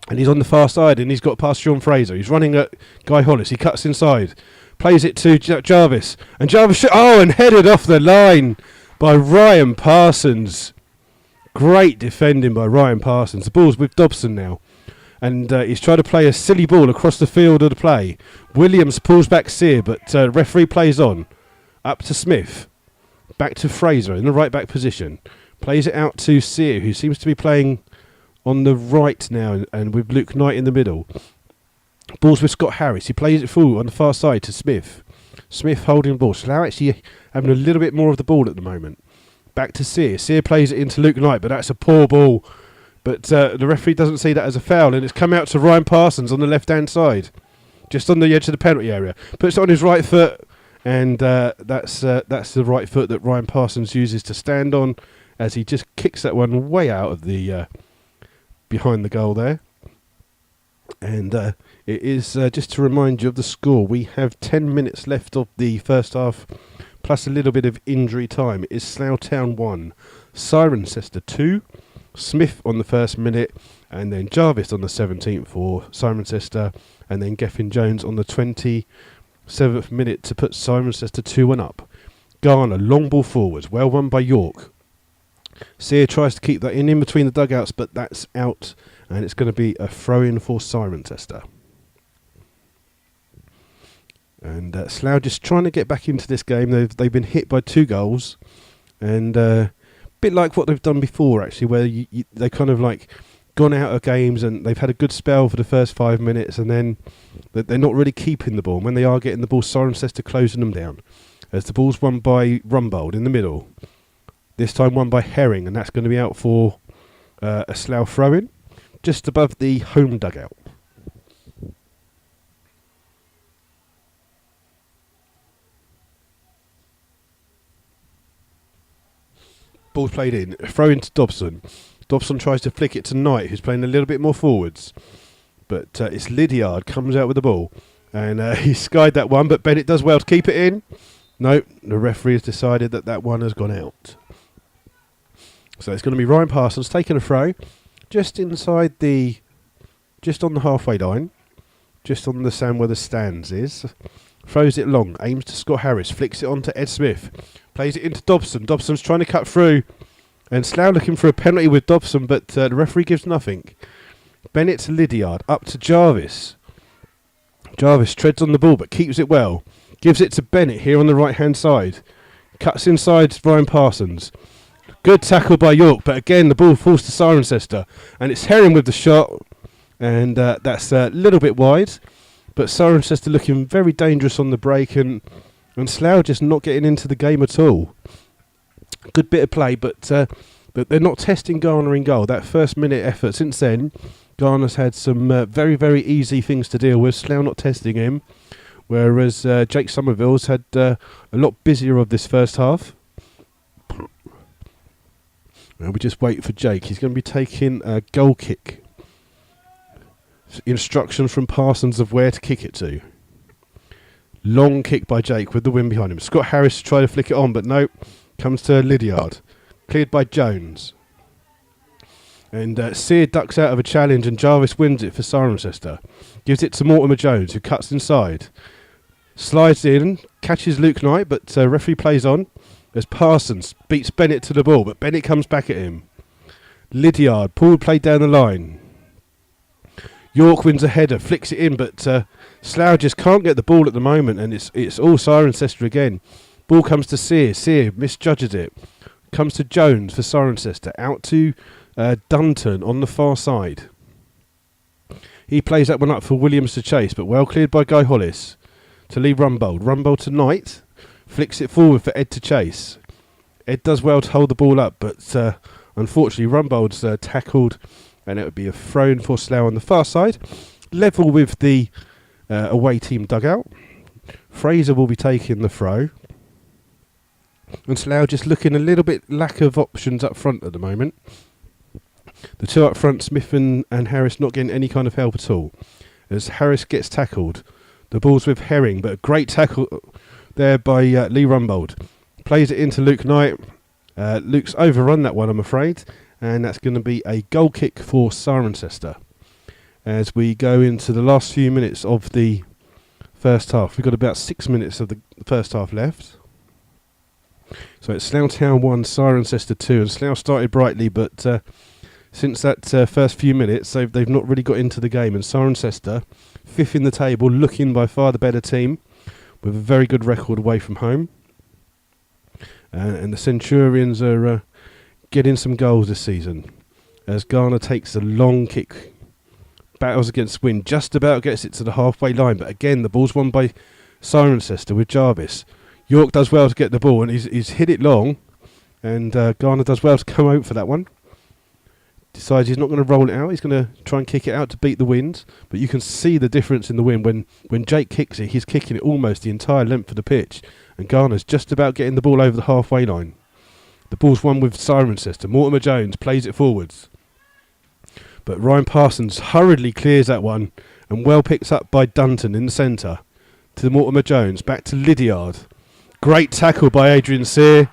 And he's on the far side and he's got past Sean Fraser. He's running at Guy Hollis. He cuts inside. Plays it to Jarvis. And Jarvis, and headed off the line by Ryan Parsons. Great defending by Ryan Parsons. The ball's with Dobson now. And he's trying to play a silly ball across the field of the play. Williams pulls back Sear, but referee plays on. Up to Smith. Back to Fraser in the right back position. Plays it out to Sear, who seems to be playing on the right now, and with Luke Knight in the middle. Ball's with Scott Harris. He plays it forward on the far side to Smith. Smith holding the ball. Slough actually having a little bit more of the ball at the moment. Back to Sear. Sear plays it into Luke Knight, but that's a poor ball. But the referee doesn't see that as a foul, and it's come out to Ryan Parsons on the left-hand side, just on the edge of the penalty area. Puts it on his right foot, and that's the right foot that Ryan Parsons uses to stand on, as he just kicks that one way out of the behind the goal there. And it is just to remind you of the score. We have 10 minutes left of the first half, plus a little bit of injury time. It is Slough Town 1, Cirencester 2. Smith on the first minute, and then Jarvis on the 17th for Cirencester, and then Geffin Jones on the 27th minute to put Cirencester 2-1 up. Garner, long ball forwards, well won by York. Sear tries to keep that in between the dugouts, but that's out, and it's going to be a throw-in for Cirencester. And Slough just trying to get back into this game. They've been hit by 2 goals, and a bit like what they've done before, actually, where they kind of like gone out of games and they've had a good spell for the first 5 minutes, and then they're not really keeping the ball. And when they are getting the ball, Cirencester closing them down. As the ball's won by Rumbold in the middle. This time won by Herring, and that's going to be out for a Slough throw-in, just above the home dugout. Ball's played in, throw into Dobson. Dobson tries to flick it to Knight, who's playing a little bit more forwards. But it's Lydiard comes out with the ball. And he skied that one, but Bennett does well to keep it in. No, the referee has decided that one has gone out. So it's going to be Ryan Parsons taking a throw. Just on the halfway line. Just on the sand where the stands is. Throws it long, aims to Scott Harris, flicks it on to Ed Smith. Plays it into Dobson. Dobson's trying to cut through. And Slough looking for a penalty with Dobson, but the referee gives nothing. Bennett to Lydiard, up to Jarvis. Jarvis treads on the ball, but keeps it well. Gives it to Bennett here on the right-hand side. Cuts inside Ryan Parsons. Good tackle by York, but again the ball falls to Cirencester. And it's Herring with the shot. And that's a little bit wide. But Cirencester looking very dangerous on the break, and Slough just not getting into the game at all. Good bit of play, but they're not testing Garner in goal. That first minute effort, since then, Garner's had some very, very easy things to deal with. Slough not testing him, whereas Jake Somerville's had a lot busier of this first half. And we just wait for Jake. He's going to be taking a goal kick. Instructions from Parsons of where to kick it to. Long kick by Jake with the wind behind him. Scott Harris tried to flick it on, but no. Comes to Lydiard. Cleared by Jones. And Sear ducks out of a challenge, and Jarvis wins it for Cirencester. Gives it to Mortimer Jones, who cuts inside. Slides in, catches Luke Knight, but referee plays on. As Parsons beats Bennett to the ball, but Bennett comes back at him. Lydiard, pulled play down the line. York wins a header, flicks it in, but Slough just can't get the ball at the moment, and it's all Cirencester again. Ball comes to Sear. Sear misjudges it. Comes to Jones for Cirencester. Out to Dunton on the far side. He plays that one up for Williams to chase, but well cleared by Guy Hollis. To Lee Rumbold. Rumbold to Knight. Flicks it forward for Ed to chase. Ed does well to hold the ball up, but unfortunately Rumbold's tackled, and it would be a throw in for Slough on the far side. Level with the away team dugout. Fraser will be taking the throw. And Slough just looking a little bit lack of options up front at the moment. The two up front, Smith and Harris, not getting any kind of help at all. As Harris gets tackled. The ball's with Herring, but a great tackle there by Lee Rumbold. Plays it into Luke Knight. Luke's overrun that one, I'm afraid. And that's going to be a goal kick for Cirencester. As we go into the last few minutes of the first half. We've got about 6 minutes of the first half left. So it's Slough Town 1, Cirencester 2. And Slough started brightly, but since that first few minutes, they've not really got into the game. And Cirencester, fifth in the table, looking by far the better team, with a very good record away from home. And the Centurions are getting some goals this season. As Garner takes a long kick, battles against wind, just about gets it to the halfway line. But again, the ball's won by Cirencester with Jarvis. York does well to get the ball, and he's hit it long. And Garner does well to come out for that one. Decides he's not going to roll it out. He's going to try and kick it out to beat the wind. But you can see the difference in the wind. When Jake kicks it, he's kicking it almost the entire length of the pitch. And Garner's just about getting the ball over the halfway line. The ball's won with Cirencester. Mortimer Jones plays it forwards. But Ryan Parsons hurriedly clears that one. And well picked up by Dunton in the centre. To Mortimer Jones. Back to Lydiard. Great tackle by Adrian Sear.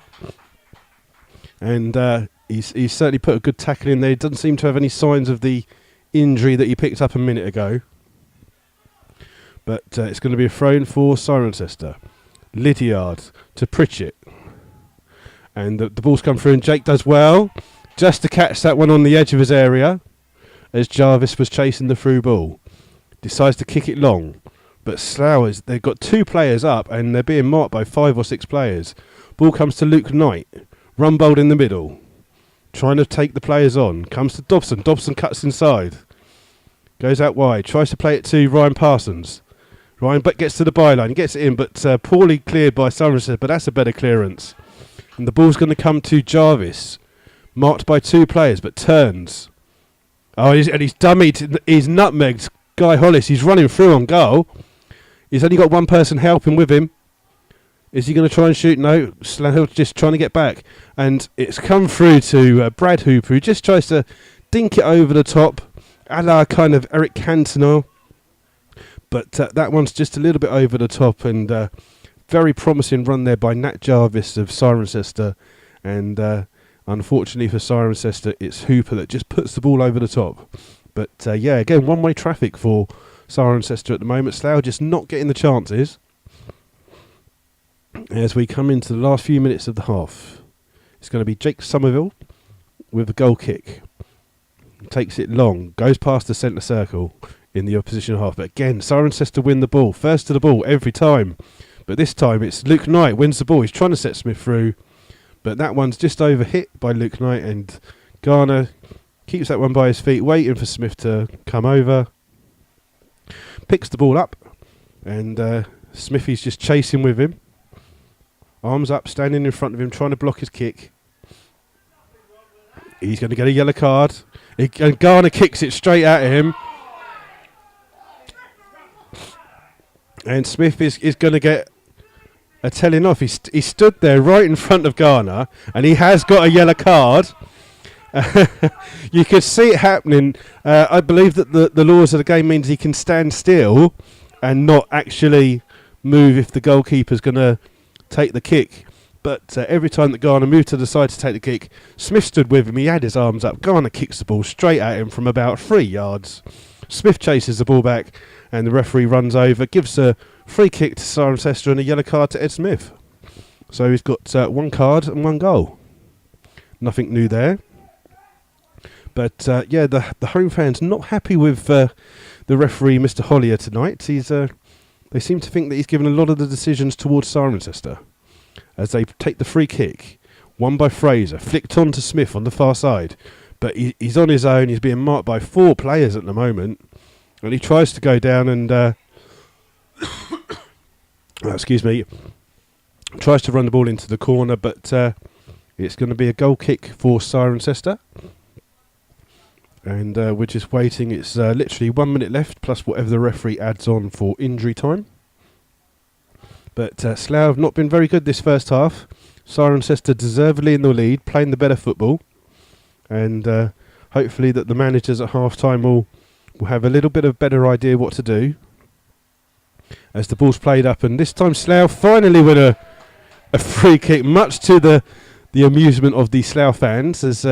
And he's certainly put a good tackle in there. He doesn't seem to have any signs of the injury that he picked up a minute ago. But it's going to be a throw in for Cirencester. Lydiard to Pritchett. And the ball's come through, and Jake does well just to catch that one on the edge of his area as Jarvis was chasing the through ball. Decides to kick it long, but Slough, they've got 2 players up and they're being marked by 5 or 6 players. Ball comes to Luke Knight, Rumbold in the middle, trying to take the players on. Comes to Dobson. Dobson cuts inside, goes out wide, tries to play it to Ryan Parsons. Ryan but gets to the byline, gets it in, but poorly cleared by Cirencester, but that's a better clearance. And the ball's going to come to Jarvis, marked by 2 players, but turns. Oh, he's dummied. He's nutmegged Guy Hollis. He's running through on goal. He's only got one person helping with him. Is he going to try and shoot? No. Slough just trying to get back. And it's come through to Brad Hooper, who just tries to dink it over the top, a la kind of Eric Cantona. But that one's just a little bit over the top, and very promising run there by Nat Jarvis of Cirencester. And unfortunately for Cirencester, it's Hooper that just puts the ball over the top. But yeah, again, one-way traffic for Cirencester at the moment. Slough just not getting the chances. As we come into the last few minutes of the half, it's going to be Jake Somerville with a goal kick. Takes it long, goes past the centre circle in the opposition half. But again, Cirencester win the ball. First to the ball every time. But this time it's Luke Knight wins the ball. He's trying to set Smith through. But that one's just over hit by Luke Knight. And Garner keeps that one by his feet, waiting for Smith to come over. Picks the ball up. And Smithy's just chasing with him. Arms up, standing in front of him, trying to block his kick. He's going to get a yellow card. And Garner kicks it straight at him. And Smith is going to get a telling off. He stood there right in front of Garner, and he has got a yellow card. You could see it happening. I believe that the laws of the game means he can stand still and not actually move if the goalkeeper's going to take the kick. But every time that Garner moved to the side to take the kick, Smith stood with him. He had his arms up. Garner kicks the ball straight at him from about 3 yards. Smith chases the ball back, and the referee runs over, gives a free kick to Cirencester and a yellow card to Ed Smith. So he's got 1 card and 1 goal. Nothing new there. But yeah, the home fans not happy with the referee, Mr. Hollier, tonight. They seem to think that he's given a lot of the decisions towards Cirencester, as they take the free kick, won by Fraser, flicked on to Smith on the far side. But he's on his own. He's being marked by 4 players at the moment. And he tries to go down and... excuse me. Tries to run the ball into the corner, but it's going to be a goal kick for Cirencester. And we're just waiting. It's literally 1 minute left, plus whatever the referee adds on for injury time. But Slough have not been very good this first half. Cirencester deservedly in the lead, playing the better football. And hopefully that the managers at half-time will have a little bit of better idea what to do. As the ball's played up, and this time Slough finally win a free kick, much to the amusement of the Slough fans, as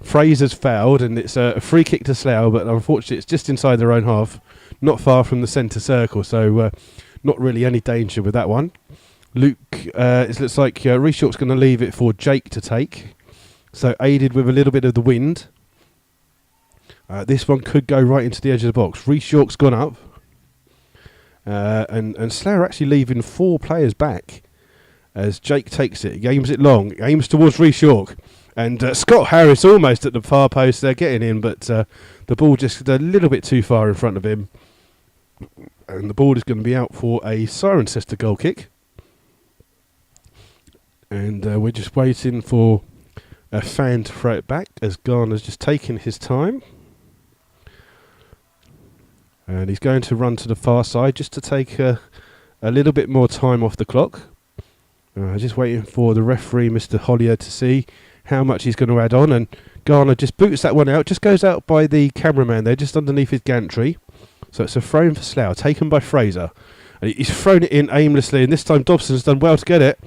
Fraser's fouled, and it's a free kick to Slough, but unfortunately it's just inside their own half, not far from the centre circle, so not really any danger with that one. Luke, it looks like Reece York's going to leave it for Jake to take, so aided with a little bit of the wind. This one could go right into the edge of the box. Reece York's gone up, and Slough are actually leaving 4 players back as Jake takes it. He aims it long, aims towards Reece York. And Scott Harris almost at the far post. They're getting in, but the ball just a little bit too far in front of him. And the ball is going to be out for a Cirencester goal kick. And we're just waiting for a fan to throw it back, as Garner's just taking his time. And he's going to run to the far side just to take a little bit more time off the clock. Just waiting for the referee, Mr. Hollier, to see how much he's going to add on, and Garner just boots that one out, just goes out by the cameraman there, just underneath his gantry. So it's a throw for Slough, taken by Fraser. And he's thrown it in aimlessly, and this time Dobson's done well to get it.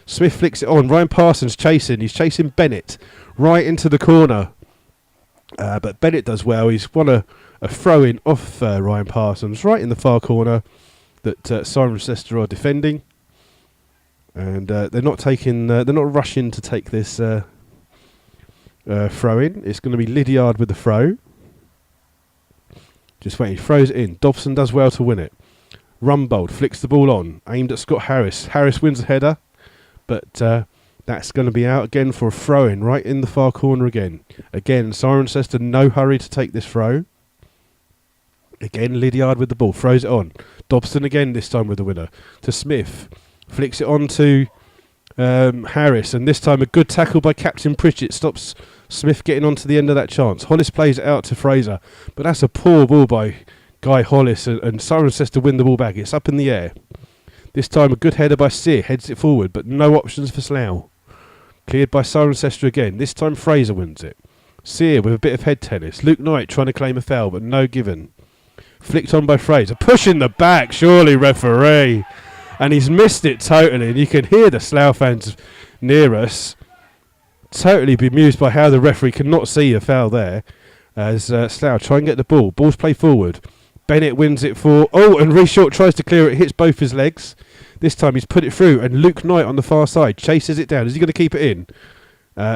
Smith flicks it on, Ryan Parsons chasing, he's chasing Bennett right into the corner. But Bennett does well, he's won a throw-in off Ryan Parsons, right in the far corner that Cirencester are defending. And they're not rushing to take this throw in. It's going to be Lydiard with the throw. Just waiting, he throws it in. Dobson does well to win it. Rumbold flicks the ball on, aimed at Scott Harris. Harris wins the header, but that's going to be out again for a throw-in, right in the far corner again. Again, Cirencester, no hurry to take this throw. Again, Lydiard with the ball, throws it on. Dobson again, this time with the winner. To Smith, flicks it on to Harris, and this time a good tackle by Captain Pritchett stops Smith getting onto the end of that chance. Hollis plays it out to Fraser, but that's a poor ball by Guy Hollis, and Cirencester win the ball back. It's up in the air. This time a good header by Sear, heads it forward, but no options for Slough. Cleared by Cirencester again. This time Fraser wins it. Sear with a bit of head tennis. Luke Knight trying to claim a foul, but no given. Flicked on by Fraser. Push in the back, surely, referee. And he's missed it totally. And you can hear the Slough fans near us totally bemused by how the referee cannot see a foul there. As Slough try and get the ball. Ball's played forward. Bennett wins it for... Oh, and Reshort tries to clear it. Hits both his legs. This time he's put it through. And Luke Knight on the far side chases it down. Is he going to keep it in?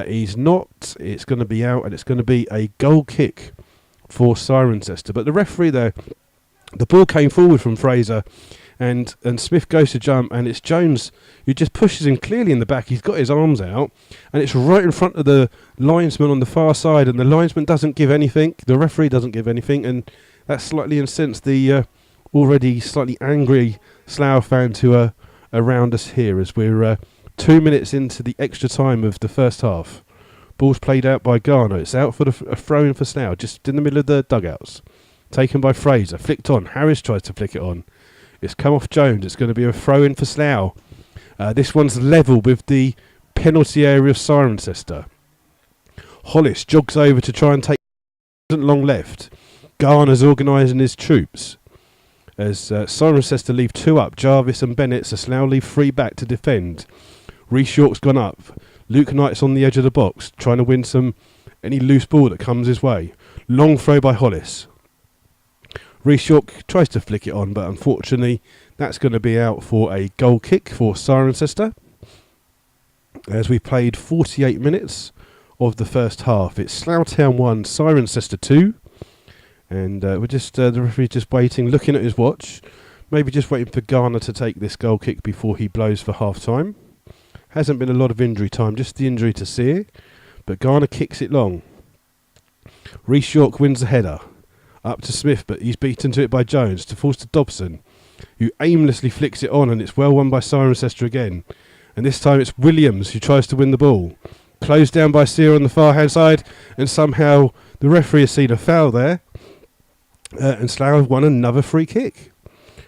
He's not. It's going to be out. And it's going to be a goal kick for Cirencester. But the referee there... The ball came forward from Fraser. And Smith goes to jump. And it's Jones who just pushes him clearly in the back. He's got his arms out. And it's right in front of the linesman on the far side. And the linesman doesn't give anything. The referee doesn't give anything. And... that slightly incensed the already slightly angry Slough fans who are around us here as we're 2 minutes into the extra time of the first half. Ball's played out by Garner. It's out for a throw-in for Slough, just in the middle of the dugouts. Taken by Fraser. Flicked on. Harris tries to flick it on. It's come off Jones. It's going to be a throw-in for Slough. This one's level with the penalty area of Cirencester. Hollis jogs over to try and take... long left. Garner's organising his troops as Cirencester leave two up. Jarvis and Bennett, so Slough leave three back to defend. Reshort's gone up. Luke Knight's on the edge of the box trying to win any loose ball that comes his way. Long throw by Hollis. Reshort tries to flick it on, but unfortunately that's going to be out for a goal kick for Cirencester. As we played 48 minutes of the first half, it's Slough Town 1, Cirencester 2. And we're just the referee's just waiting, looking at his watch, maybe just waiting for Garner to take this goal kick before he blows for half time. Hasn't been a lot of injury time, just the injury to Sear, but Garner kicks it long. Reshort wins the header, up to Smith, but he's beaten to it by Jones, to force to Dobson, who aimlessly flicks it on, and it's well won by Cirencester again. And this time it's Williams who tries to win the ball. Closed down by Sear on the far hand side, and somehow the referee has seen a foul there. And Slough have won another free kick.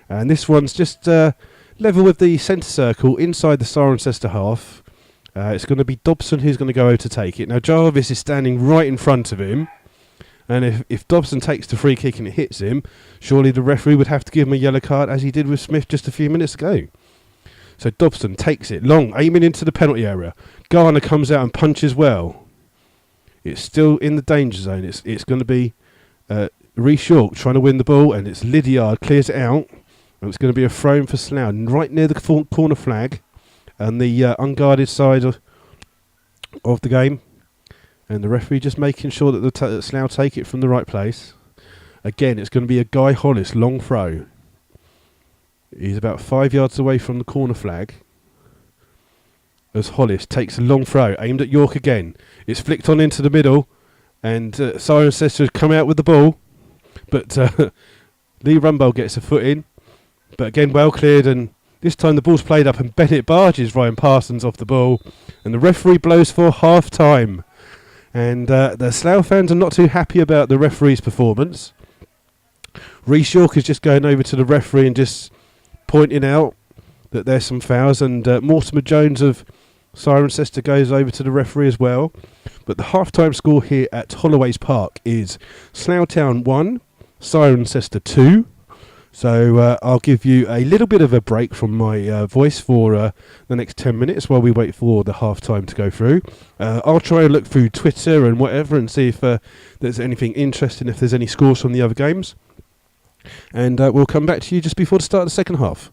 And this one's just level with the centre circle inside the Cirencester half. It's going to be Dobson who's going to go over to take it. Now Jarvis is standing right in front of him. And if Dobson takes the free kick and it hits him, surely the referee would have to give him a yellow card as he did with Smith just a few minutes ago. So Dobson takes it long, aiming into the penalty area. Garner comes out and punches well. It's still in the danger zone. It's going to be... Reshort trying to win the ball, and it's Lydiard clears it out, and it's going to be a throw for Slough right near the corner flag and the unguarded side of the game, and the referee just making sure that the Slough take it from the right place. Again, it's going to be a Guy Hollis long throw. He's about 5 yards away from the corner flag as Hollis takes a long throw aimed at York again. It's flicked on into the middle, and Cirencester has come out with the ball. But Lee Rumbold gets a foot in. But again, well cleared. And this time the ball's played up and Bennett barges Ryan Parsons off the ball. And the referee blows for half time. And the Slough fans are not too happy about the referee's performance. Reshort is just going over to the referee and just pointing out that there's some fouls. And Mortimer Jones of Cirencester goes over to the referee as well. But the half-time score here at Holloways Park is Slough Town 1, Cirencester 2. So I'll give you a little bit of a break from my voice for the next 10 minutes while we wait for the half-time to go through. I'll try and look through Twitter and whatever and see if there's anything interesting, if there's any scores from the other games. And we'll come back to you just before the start of the second half.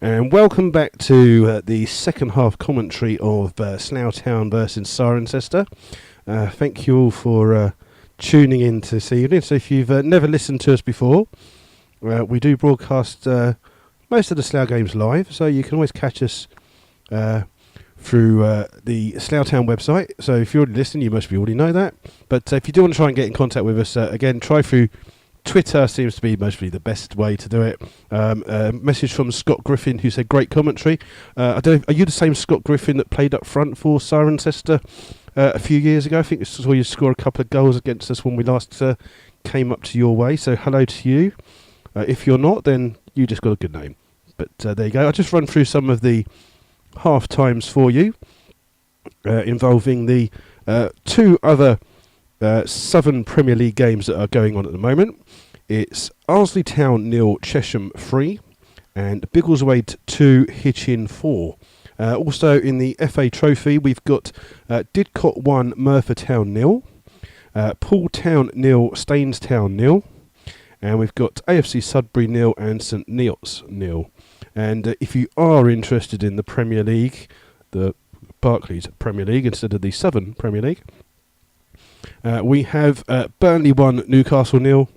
And welcome back to the second half commentary of Slough Town versus Cirencester. Thank you all for tuning in this evening. So if you've never listened to us before, we do broadcast most of the Slough games live, so you can always catch us through the Slough Town website. So if you're already listening, you must already know that. But if you do want to try and get in contact with us, again, try through Twitter. Seems to be mostly the best way to do it. Message from Scott Griffin, who said great commentary. I don't know, are you the same Scott Griffin that played up front for Cirencester a few years ago? I think I saw you score a couple of goals against us when we last came up to your way. So hello to you. If you're not, then you just got a good name. But there you go. I'll just run through some of the half times for you, involving the two other Southern Premier League games that are going on at the moment. It's Arsley Town 0, Chesham 3, and Biggleswade 2, Hitchin 4. Also in the FA Trophy, we've got Didcot 1, Merthyr Town 0, Poole Town 0, Staines Town 0, and we've got AFC Sudbury 0 and St Neots 0. And if you are interested in the Premier League, the Barclays Premier League instead of the Southern Premier League, we have Burnley 1, Newcastle 0.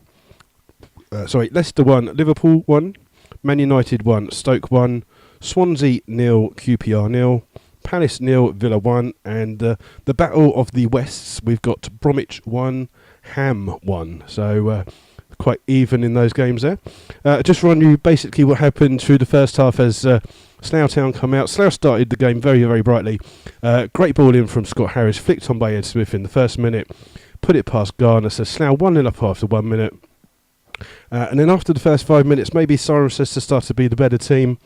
Leicester 1, Liverpool 1, Man United 1, Stoke 1, Swansea 0, QPR 0, Palace 0, Villa 1, and the Battle of the Wests, we've got Bromwich 1, Ham 1. So quite even in those games there. Just run you basically what happened through the first half as Slough Town come out. Slough started the game very, very brightly. Great ball in from Scott Harris, flicked on by Ed Smith in the first minute, put it past Garner, so Slough 1-0 up after 1 minute. And then after the first 5 minutes, maybe Cirencester started to be the better team.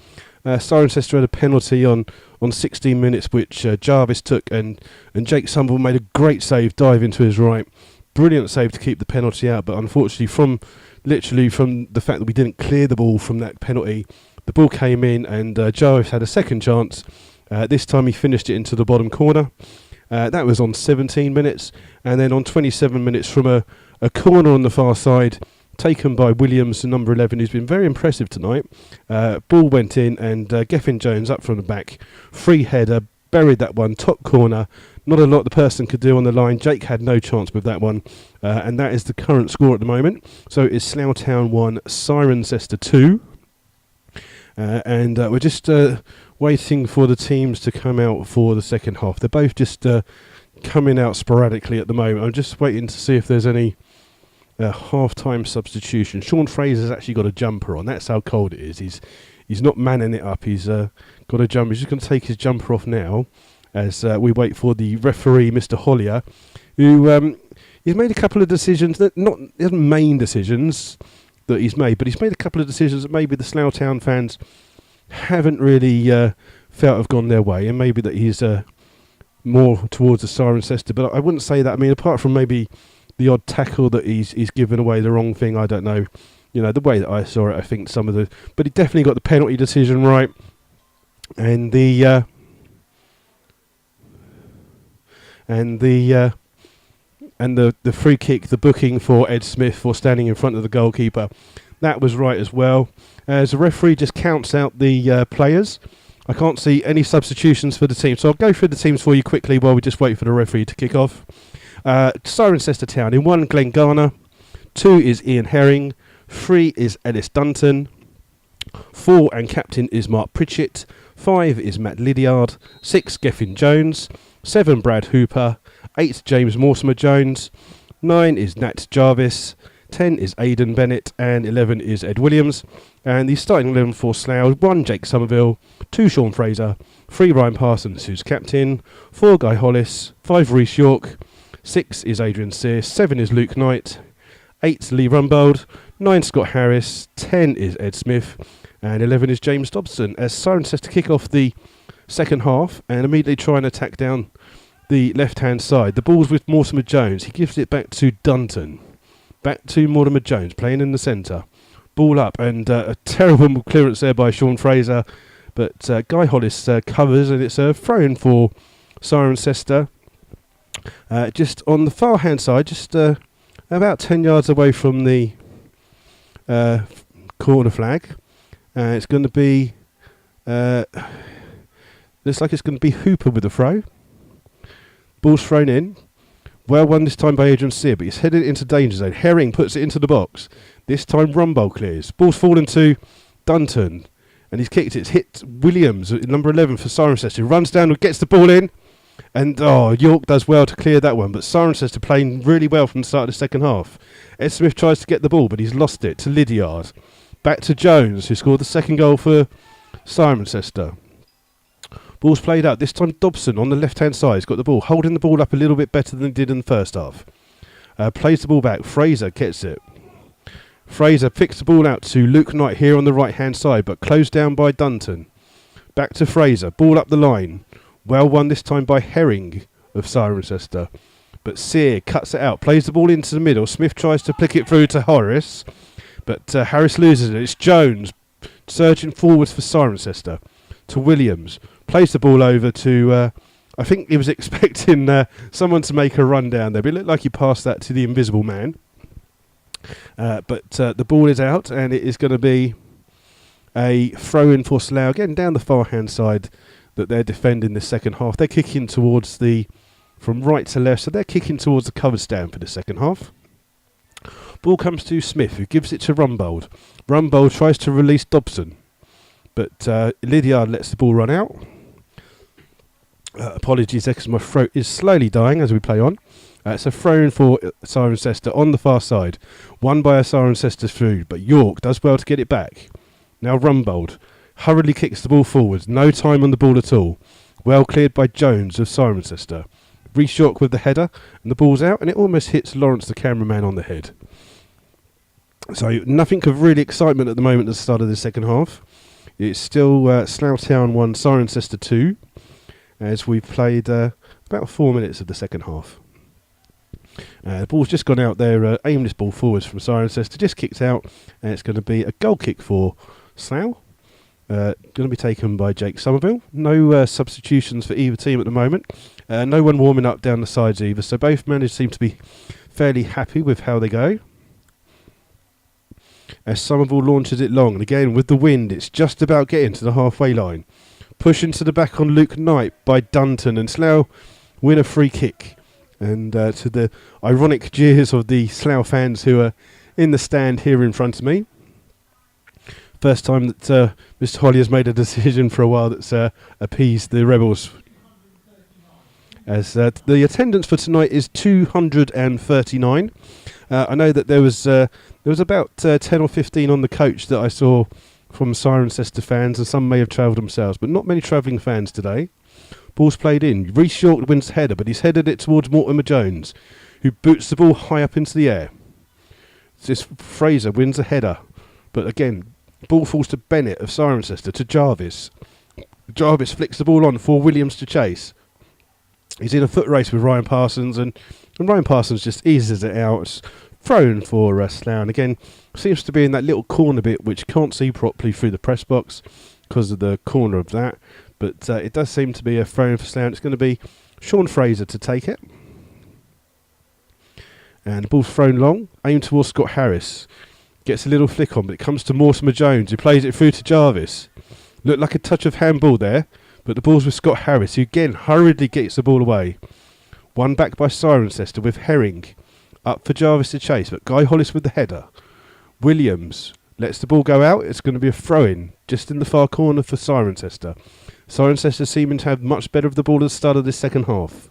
Cirencester had a penalty on 16 minutes, which Jarvis took, and Jake Somerville made a great save, dive into his right. Brilliant save to keep the penalty out, but unfortunately from the fact that we didn't clear the ball from that penalty, the ball came in and Jarvis had a second chance. This time he finished it into the bottom corner. That was on 17 minutes, and then on 27 minutes from a corner on the far side, taken by Williams, the number 11, who's been very impressive tonight. Ball went in, and Gethin Jones up from the back, free header, buried that one, top corner. Not a lot the person could do on the line. Jake had no chance with that one, and that is the current score at the moment. So it's Slough Town 1, Cirencester 2, and we're just waiting for the teams to come out for the second half. They're both just coming out sporadically at the moment. I'm just waiting to see if there's any half-time substitution. Sean Fraser's actually got a jumper on. That's how cold it is. He's not manning it up. He's got a jumper. He's just going to take his jumper off now as we wait for the referee, Mr. Hollier, who he's made a couple of decisions that not main decisions that he's made, but he's made a couple of decisions that maybe the Slough Town fans haven't really felt have gone their way, and maybe that he's more towards the Cirencester. But I wouldn't say that. I mean, apart from maybe the odd tackle that he's given away the wrong thing, I don't know. You know, the way that I saw it, I think but he definitely got the penalty decision right, and the free kick, the booking for Ed Smith for standing in front of the goalkeeper, that was right as well. As the referee just counts out the players, I can't see any substitutions for the team, so I'll go through the teams for you quickly while we just wait for the referee to kick off. Cirencester Town, in 1, Glenn Garner, 2 is Ian Herring, 3 is Ellis Dunton, 4 and captain is Mark Pritchett, 5 is Matt Lydiard, 6 Gethin Jones, 7 Brad Hooper, 8 James Mortimer Jones, 9 is Nat Jarvis, 10 is Aidan Bennett, and 11 is Ed Williams. And the starting 11 for Slough: 1 Jake Somerville, 2 Sean Fraser, 3 Ryan Parsons, who's captain, 4 Guy Hollis, 5 Reece York, 6 is Adrian Sear, 7 is Luke Knight, 8 Lee Rumbold, 9 Scott Harris, 10 is Ed Smith, and 11 is James Dobson. As Cirencester kick off the second half and immediately try and attack down the left-hand side. The ball's with Mortimer Jones. He gives it back to Dunton. Back to Mortimer Jones, playing in the centre. Ball up, and a terrible clearance there by Sean Fraser. But Guy Hollis covers, and it's a throw-in for Cirencester. Just on the far-hand side, just about 10 yards away from the corner flag. It's going to be Looks like it's going to be Hooper with the throw. Ball's thrown in. Well won this time by Adrian Sear, but he's headed into danger zone. Herring puts it into the box. This time Rumbold clears. Ball's fallen to Dunton, and he's kicked it. It's hit Williams at number 11 for Cirencester. He runs down and gets the ball in. And York does well to clear that one, but Cirencester playing really well from the start of the second half. Ed Smith tries to get the ball, but he's lost it to Lydiard. Back to Jones, who scored the second goal for Cirencester. Ball's played out. This time Dobson on the left-hand side has got the ball, holding the ball up a little bit better than he did in the first half. Plays the ball back. Fraser gets it. Fraser picks the ball out to Luke Knight here on the right-hand side, but closed down by Dunton. Back to Fraser. Ball up the line. Well won this time by Herring of Cirencester. But Sear cuts it out. Plays the ball into the middle. Smith tries to flick it through to Horace, but Harris loses it. It's Jones surging forwards for Cirencester to Williams. Plays the ball over to, I think he was expecting someone to make a run down there, but it looked like he passed that to the invisible man. But the ball is out, and it is going to be a throw-in for Slough, again down the far-hand side that they're defending the second half. They're kicking towards from right to left, so they're kicking towards the covered stand for the second half. Ball comes to Smith, who gives it to Rumbold. Rumbold tries to release Dobson, but Lydiard lets the ball run out. Apologies there because my throat is slowly dying as we play on. It's a throw-in for Cirencester on the far side. Won by a Cirencester through, but York does well to get it back. Now Rumbold hurriedly kicks the ball forwards. No time on the ball at all. Well cleared by Jones of Cirencester. Reece York with the header, and the ball's out, and it almost hits Lawrence, the cameraman, on the head. So nothing of really excitement at the moment at the start of the second half. It's still Slough Town 1, Cirencester 2, as we've played about 4 minutes of the second half. The ball's just gone out there, aimless ball forwards from Cirencester, just kicked out, and it's going to be a goal kick for Slough. Going to be taken by Jake Somerville. No substitutions for either team at the moment. No one warming up down the sides either, so both managers seem to be fairly happy with how they go. As Somerville launches it long, and again with the wind, it's just about getting to the halfway line. Pushing to the back on Luke Knight by Dunton, and Slough win a free kick. And to the ironic jeers of the Slough fans who are in the stand here in front of me. First time that Mr. Holly has made a decision for a while that's appeased the rebels. As the attendance for tonight is 239. I know that there was about 10 or 15 on the coach that I saw from Cirencester fans, and some may have travelled themselves, but not many travelling fans today. Ball's played in. Reece York wins the header, but he's headed it towards Mortimer Jones, who boots the ball high up into the air. This Fraser wins the header, but again, ball falls to Bennett of Cirencester to Jarvis. Jarvis flicks the ball on for Williams to chase. He's in a foot race with Ryan Parsons, and Ryan Parsons just eases it out. It's thrown for Slough, and again, seems to be in that little corner bit which can't see properly through the press box because of the corner of that. But it does seem to be a throw for Slough. It's going to be Sean Fraser to take it. And the ball's thrown long, aimed towards Scott Harris. Gets a little flick on, but it comes to Mortimer Jones, who plays it through to Jarvis. Looked like a touch of handball there, but the ball's with Scott Harris, who again hurriedly gets the ball away. One back by Cirencester with Herring. Up for Jarvis to chase, but Guy Hollis with the header. Williams lets the ball go out. It's going to be a throw-in just in the far corner for Cirencester. Cirencester seeming to have much better of the ball at the start of this second half.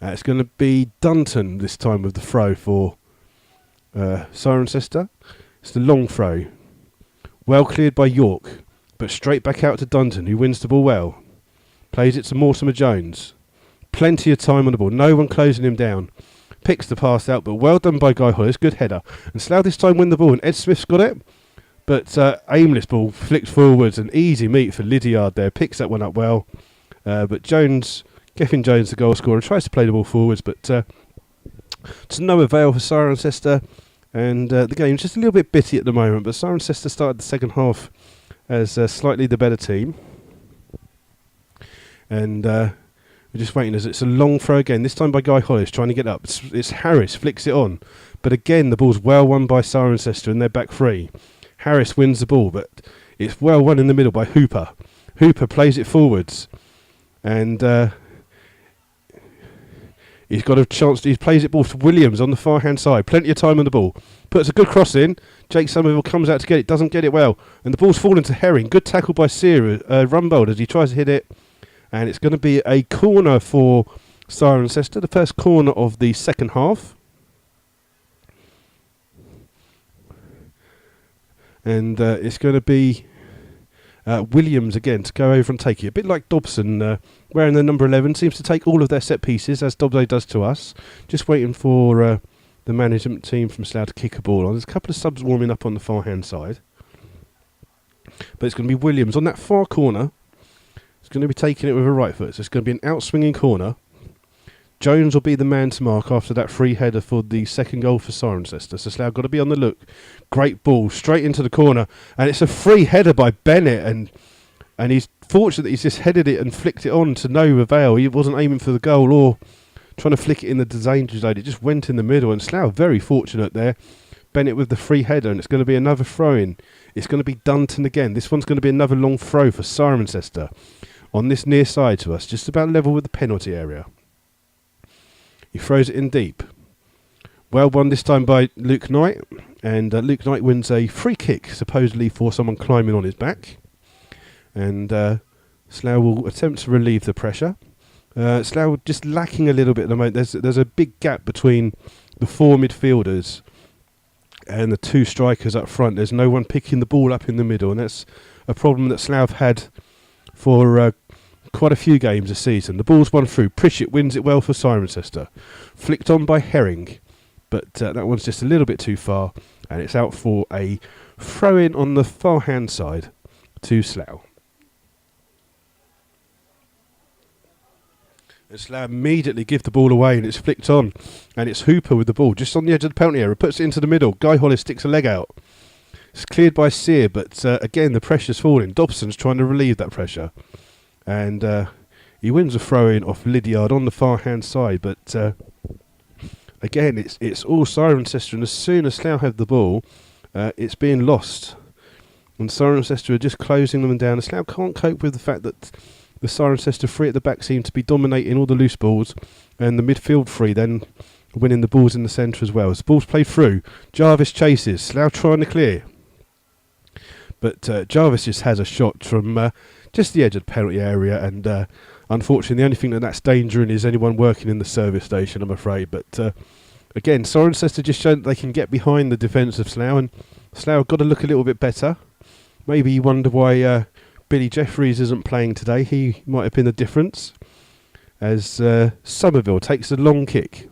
It's going to be Dunton this time with the throw for Cirencester. It's the long throw. Well cleared by York, but straight back out to Dunton, who wins the ball well. Plays it to Mortimer Jones. Plenty of time on the ball. No one closing him down. Picks the pass out, but well done by Guy Hollis. Good header. And Slough this time win the ball, and Ed Smith's got it. But aimless ball flicked forwards. An easy meet for Lydiard there. Picks that one up well. But Jones, Kevin Jones, the goal scorer, tries to play the ball forwards, but to no avail for Cirencester. And the game's just a little bit bitty at the moment, but Cirencester started the second half as slightly the better team. And we're just waiting as it's a long throw again, this time by Guy Hollis trying to get up. It's Harris, flicks it on. But again, the ball's well won by Cirencester and they're back free. Harris wins the ball, but It's well won in the middle by Hooper. Hooper plays it forwards, and he's got a chance. He plays it ball to Williams on the far hand side. Plenty of time on the ball. Puts a good cross in. Jake Somerville comes out to get it. Doesn't get it well, and the ball's fallen to Herring. Good tackle by Rumbold as he tries to hit it, and it's going to be a corner for Cirencester. The first corner of the second half. And it's going to be Williams again to go over and take it. A bit like Dobson, wearing the number 11, seems to take all of their set pieces, as Dobson does to us. Just waiting for the management team from Slough to kick a ball on. There's a couple of subs warming up on the far-hand side. But it's going to be Williams on that far corner. It's going to be taking it with a right foot. So it's going to be an out-swinging corner. Jones will be the man to mark after that free header for the second goal for Cirencester. So Slough got to be on the look. Great ball straight into the corner, and it's a free header by Bennett, and he's fortunate that he's just headed it and flicked it on to no avail. He wasn't aiming for the goal or trying to flick it in the danger zone. It just went in the middle, and Slough very fortunate there. Bennett with the free header, and it's going to be another throw-in. It's going to be Dunton again. This one's going to be another long throw for Cirencester on this near side to us, just about level with the penalty area. He throws it in deep. Well won this time by Luke Knight. And Luke Knight wins a free kick, supposedly for someone climbing on his back. And Slough will attempt to relieve the pressure. Slough just lacking a little bit at the moment. There's a big gap between the four midfielders and the two strikers up front. There's no one picking the ball up in the middle. And that's a problem that Slough had for quite a few games this season. The ball's won through. Pritchett wins it well for Cirencester. Flicked on by Herring, but that one's just a little bit too far, and it's out for a throw-in on the far-hand side to Slough. And Slough immediately give the ball away, and it's flicked on, and it's Hooper with the ball just on the edge of the penalty area. Puts it into the middle. Guy Hollis sticks a leg out. It's cleared by Sear, but again the pressure's falling. Dobson's trying to relieve that pressure. And he wins a throw-in off Lydiard on the far-hand side. But again, it's all Cirencester. And as soon as Slough have the ball, it's being lost. And Cirencester are just closing them down. And Slough can't cope with the fact that the Cirencester three at the back seem to be dominating all the loose balls. And the midfield three then winning the balls in the centre as well. As the ball's played through, Jarvis chases. Slough trying to clear. But Jarvis just has a shot from just the edge of the penalty area, and unfortunately the only thing that's endangering is anyone working in the service station, I'm afraid. But again, Cirencester just shown that they can get behind the defence of Slough, and Slough got to look a little bit better. Maybe you wonder why Billy Jeffries isn't playing today. He might have been the difference, as Somerville takes a long kick.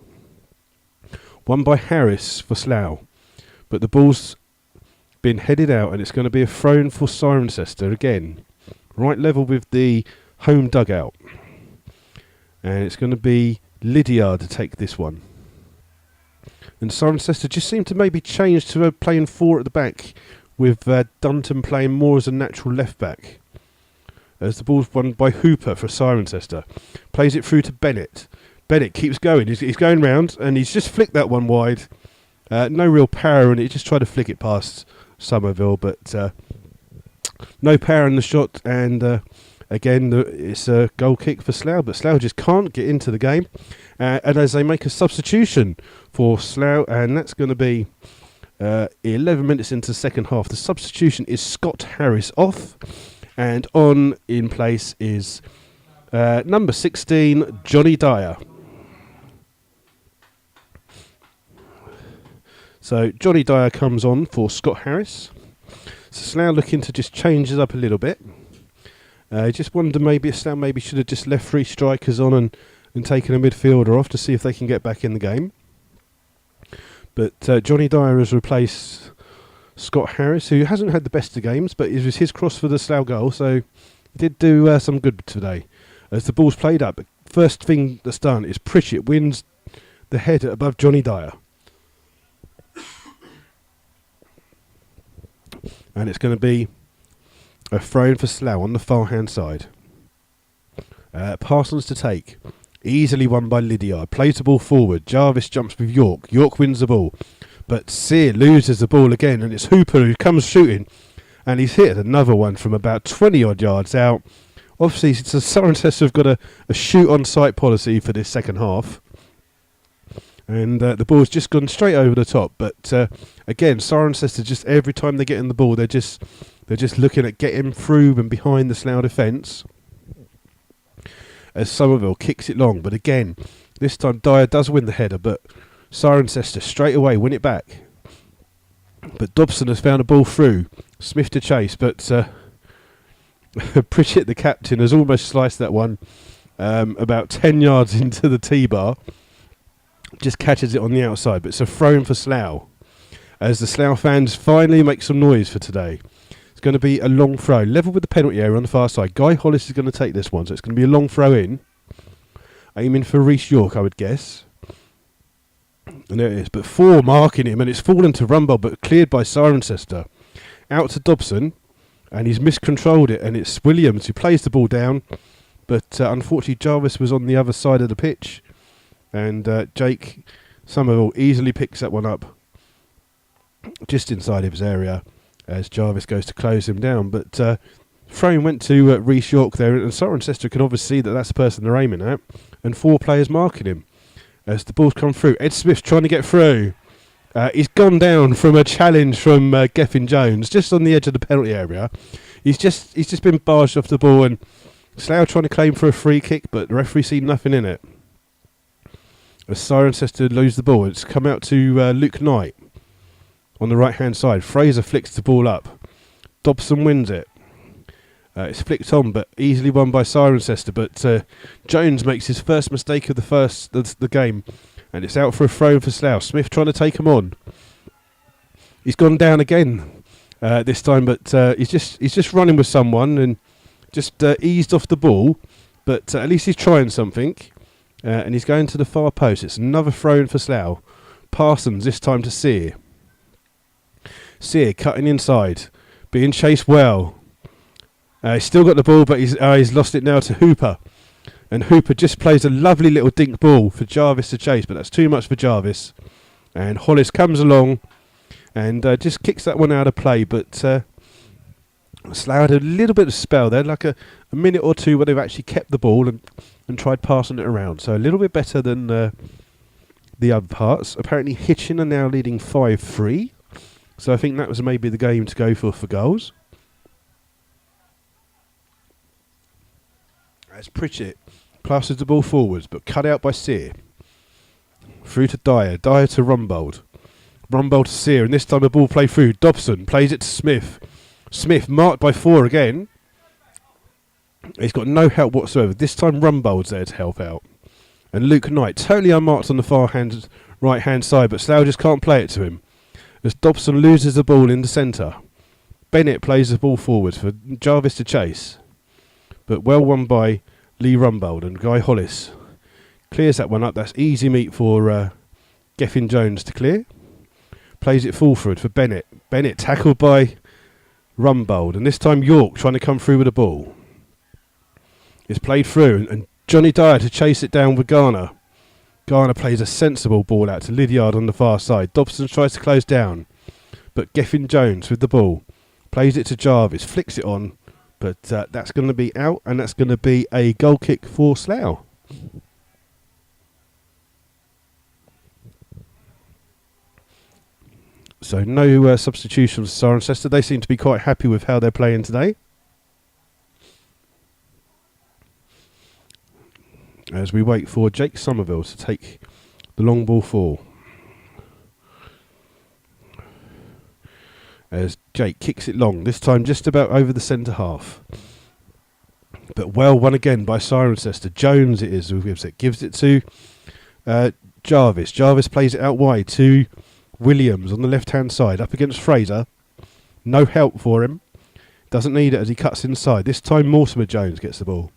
Won by Harris for Slough, but the ball's been headed out, and it's going to be a throw-in for Cirencester again. Right level with the home dugout. And it's going to be Lydiard to take this one. And Cirencester just seemed to maybe change to playing four at the back, with Dunton playing more as a natural left back. As the ball's won by Hooper for Cirencester. Plays it through to Bennett. Bennett keeps going. He's going round, and he's just flicked that one wide. No real power in it. He just tried to flick it past Somerville, but no power in the shot, and again it's a goal kick for Slough, but Slough just can't get into the game, and as they make a substitution for Slough, and that's going to be 11 minutes into the second half. The substitution is Scott Harris off, and on in place is number 16 Johnny Dyer. So Johnny Dyer comes on for Scott Harris. So Slough looking to just change it up a little bit. Just wonder maybe Slough maybe should have just left three strikers on and taken a midfielder off to see if they can get back in the game. But Johnny Dyer has replaced Scott Harris, who hasn't had the best of games, but it was his cross for the Slough goal, so he did do some good today. As the ball's played up, first thing that's done is Pritchett wins the header above Johnny Dyer. And it's going to be a throw-in for Slough on the far-hand side. Parsons to take. Easily won by Lydiard. Plays the ball forward. Jarvis jumps with York. York wins the ball. But Sear loses the ball again, and it's Hooper who comes shooting. and he's hit another one from about 20 odd yards out. Obviously, so Cirencester have got a shoot on sight policy for this second half, and the ball's just gone straight over the top. But again, Cirencester, just every time they get in the ball, they're just looking at getting through and behind the Slough defence, as Somerville kicks it long. But again, this time Dyer does win the header, but Cirencester straight away win it back. But Dobson has found a ball through. Smith to chase, but Pritchett, the captain, has almost sliced that one about 10 yards into the T-bar. Just catches it on the outside, but it's a throw in for Slough, as the Slough fans finally make some noise for today. It's going to be a long throw, level with the penalty area on the far side. Guy Hollis is going to take this one, so it's going to be a long throw in, aiming for Reece York, I would guess. And there it is, but 4 marking him, and it's fallen to Rumble, but cleared by Cirencester. Out to Dobson, and he's miscontrolled it, and it's Williams who plays the ball down, but unfortunately Jarvis was on the other side of the pitch, and Jake Somerville easily picks that one up just inside his area as Jarvis goes to close him down. But throwing went to Reece York there, and Cirencester can obviously see that that's the person they're aiming at, and 4 players marking him as the ball's come through. Ed Smith's trying to get through. He's gone down from a challenge from Gethin Jones just on the edge of the penalty area. He's just been barged off the ball, and Slough trying to claim for a free kick, but the referee seen nothing in it. As Cirencester lose the ball, it's come out to Luke Knight on the right hand side. Fraser flicks the ball up. Dobson wins it. It's flicked on, but easily won by Cirencester. But Jones makes his first mistake of the game, and it's out for a throw for Slough. Smith trying to take him on. He's gone down again this time, but he's just running with someone and just eased off the ball. But at least he's trying something, and he's going to the far post. It's another throw in for Slough. Parsons this time to Sear. Sear cutting inside, being chased well. He's still got the ball, but he's lost it now to Hooper. And Hooper just plays a lovely little dink ball for Jarvis to chase, but that's too much for Jarvis. And Hollis comes along and just kicks that one out of play. But Slough had a little bit of spell there, like a minute or two where they've actually kept the ball and tried passing it around. So a little bit better than the other parts. Apparently Hitchin are now leading 5-3. So I think that was maybe the game to go for goals. As Pritchett passes the ball forwards, but cut out by Sear. Through to Dyer. Dyer to Rumbold. Rumbold to Sear, and this time the ball played through. Dobson plays it to Smith. Smith marked by 4 again. He's got no help whatsoever. This time Rumbold's there to help out. And Luke Knight totally unmarked on the right hand side, but Slough just can't play it to him. As Dobson loses the ball in the centre. Bennett plays the ball forward for Jarvis to chase. But well won by Lee Rumbold, and Guy Hollis clears that one up. That's easy meat for Gethin Jones to clear. Plays it forward for Bennett. Bennett tackled by Rumbold, and this time York trying to come through with the ball. It's played through, and Johnny Dyer to chase it down with Garner. Garner plays a sensible ball out to Lydiard on the far side. Dobson tries to close down, but Gethin Jones with the ball. Plays it to Jarvis, flicks it on. But that's going to be out, and that's going to be a goal kick for Slough. So no substitutions for Cirencester. They seem to be quite happy with how they're playing today. As we wait for Jake Somerville to take the long ball for. As Jake kicks it long, this time just about over the centre half. But well won again by Cirencester. Jones it is who gives it to Jarvis. Jarvis plays it out wide to Williams on the left hand side up against Fraser. No help for him. Doesn't need it as he cuts inside. This time Mortimer Jones gets the ball.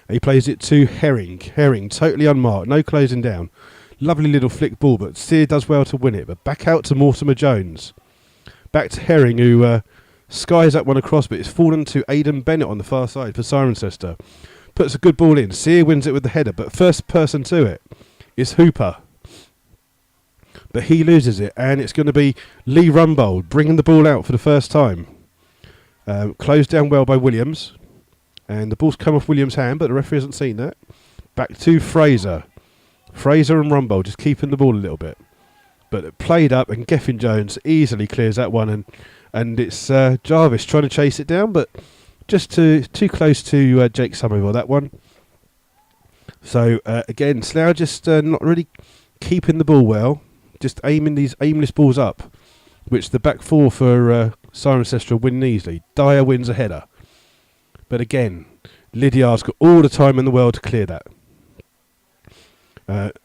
He plays it to Herring. Herring totally unmarked, no closing down. Lovely little flick ball, but Sear does well to win it. But back out to Mortimer Jones. Back to Herring, who skies that one across, but it's fallen to Aidan Bennett on the far side for Cirencester. Puts a good ball in. Sear wins it with the header, but first person to it is Hooper. but he loses it, and it's going to be Lee Rumbold bringing the ball out for the first time. Closed down well by Williams, and the ball's come off Williams' hand, but the referee hasn't seen that. Back to Fraser. Fraser and Rumbold just keeping the ball a little bit, but played up, and Gethin Jones easily clears that one, and it's Jarvis trying to chase it down, but just too close to Jake Somerville, that one. So again, Slough just not really keeping the ball well, just aiming these aimless balls up, which the back four for Cirencester win easily. Dyer wins a header, but again, Lydiard's got all the time in the world to clear that.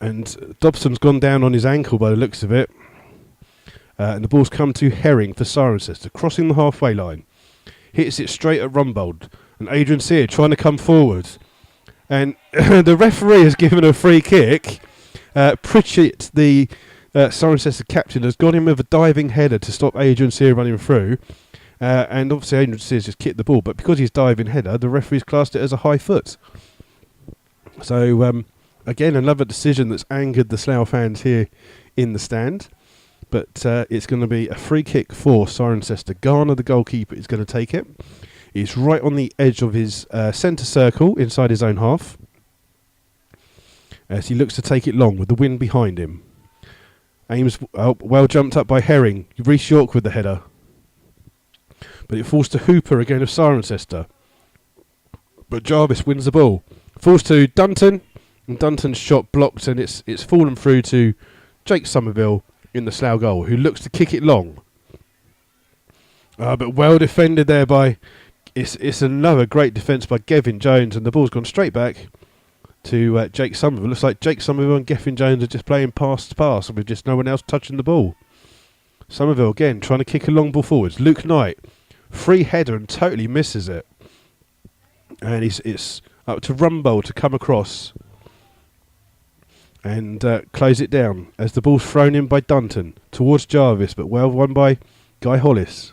And Dobson's gone down on his ankle by the looks of it, and the ball's come to Herring for Cirencester, crossing the halfway line. Hits it straight at Rumbold, and Adrian Sear trying to come forward, and the referee has given a free kick. Pritchett, the Cirencester captain, has gone in with a diving header to stop Adrian Sear running through, and obviously Adrian Sear's just kicked the ball, but because he's diving header, the referee's classed it as a high foot. So again, another decision that's angered the Slough fans here in the stand. But it's going to be a free kick for Cirencester. Garner, the goalkeeper, is going to take it. He's right on the edge of his centre circle inside his own half, as he looks to take it long with the wind behind him. Aims well jumped up by Herring. Reece York with the header, but it falls to Hooper again of Cirencester. But Jarvis wins the ball. Falls to Dunton, and Dunton's shot blocked, and it's fallen through to Jake Somerville in the Slough goal, who looks to kick it long. But well defended there by... It's another great defence by Gethin Jones, and the ball's gone straight back to Jake Somerville. Looks like Jake Somerville and Gethin Jones are just playing pass to pass, with just no one else touching the ball. Somerville again trying to kick a long ball forwards. Luke Knight, free header, and totally misses it. And it's up to Rumbold to come across and close it down, as the ball's thrown in by Dunton towards Jarvis, but well won by Guy Hollis.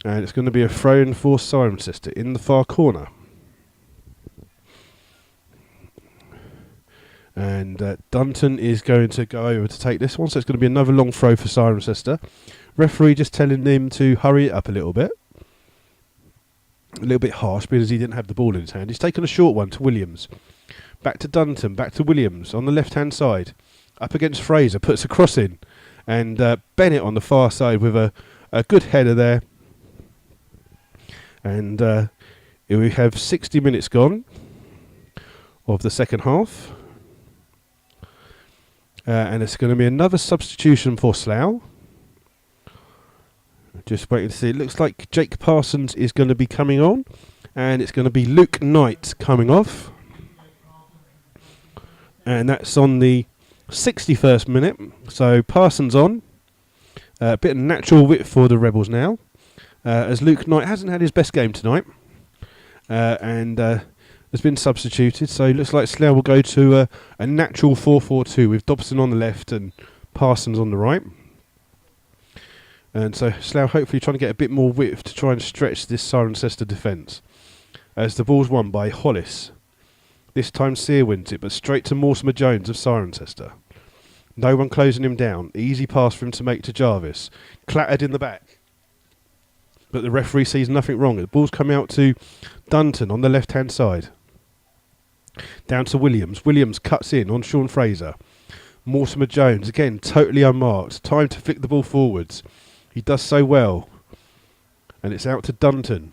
And it's going to be a throw-in for Cirencester in the far corner. And Dunton is going to go over to take this one, so it's going to be another long throw for Cirencester. Referee just telling him to hurry it up a little bit. A little bit harsh because he didn't have the ball in his hand. He's taken a short one to Williams. Back to Dunton, back to Williams on the left-hand side. Up against Fraser, puts a cross in. And Bennett on the far side with a good header there. And we have 60 minutes gone of the second half. And it's going to be another substitution for Slough. Just waiting to see. It looks like Jake Parsons is going to be coming on. And it's going to be Luke Knight coming off. And that's on the 61st minute. So Parsons on. A bit of natural width for the Rebels now. As Luke Knight hasn't had his best game tonight. And has been substituted. So it looks like Slough will go to a natural 4-4-2 with Dobson on the left and Parsons on the right. And so Slough hopefully trying to get a bit more width to try and stretch this Cirencester defence. As the ball's won by Hollis. This time Sear wins it, but straight to Mortimer Jones of Cirencester. No one closing him down. Easy pass for him to make to Jarvis. Clattered in the back. But the referee sees nothing wrong. The ball's come out to Dunton on the left-hand side. Down to Williams. Williams cuts in on Sean Fraser. Mortimer Jones, again, totally unmarked. Time to flick the ball forwards. He does so well. And it's out to Dunton,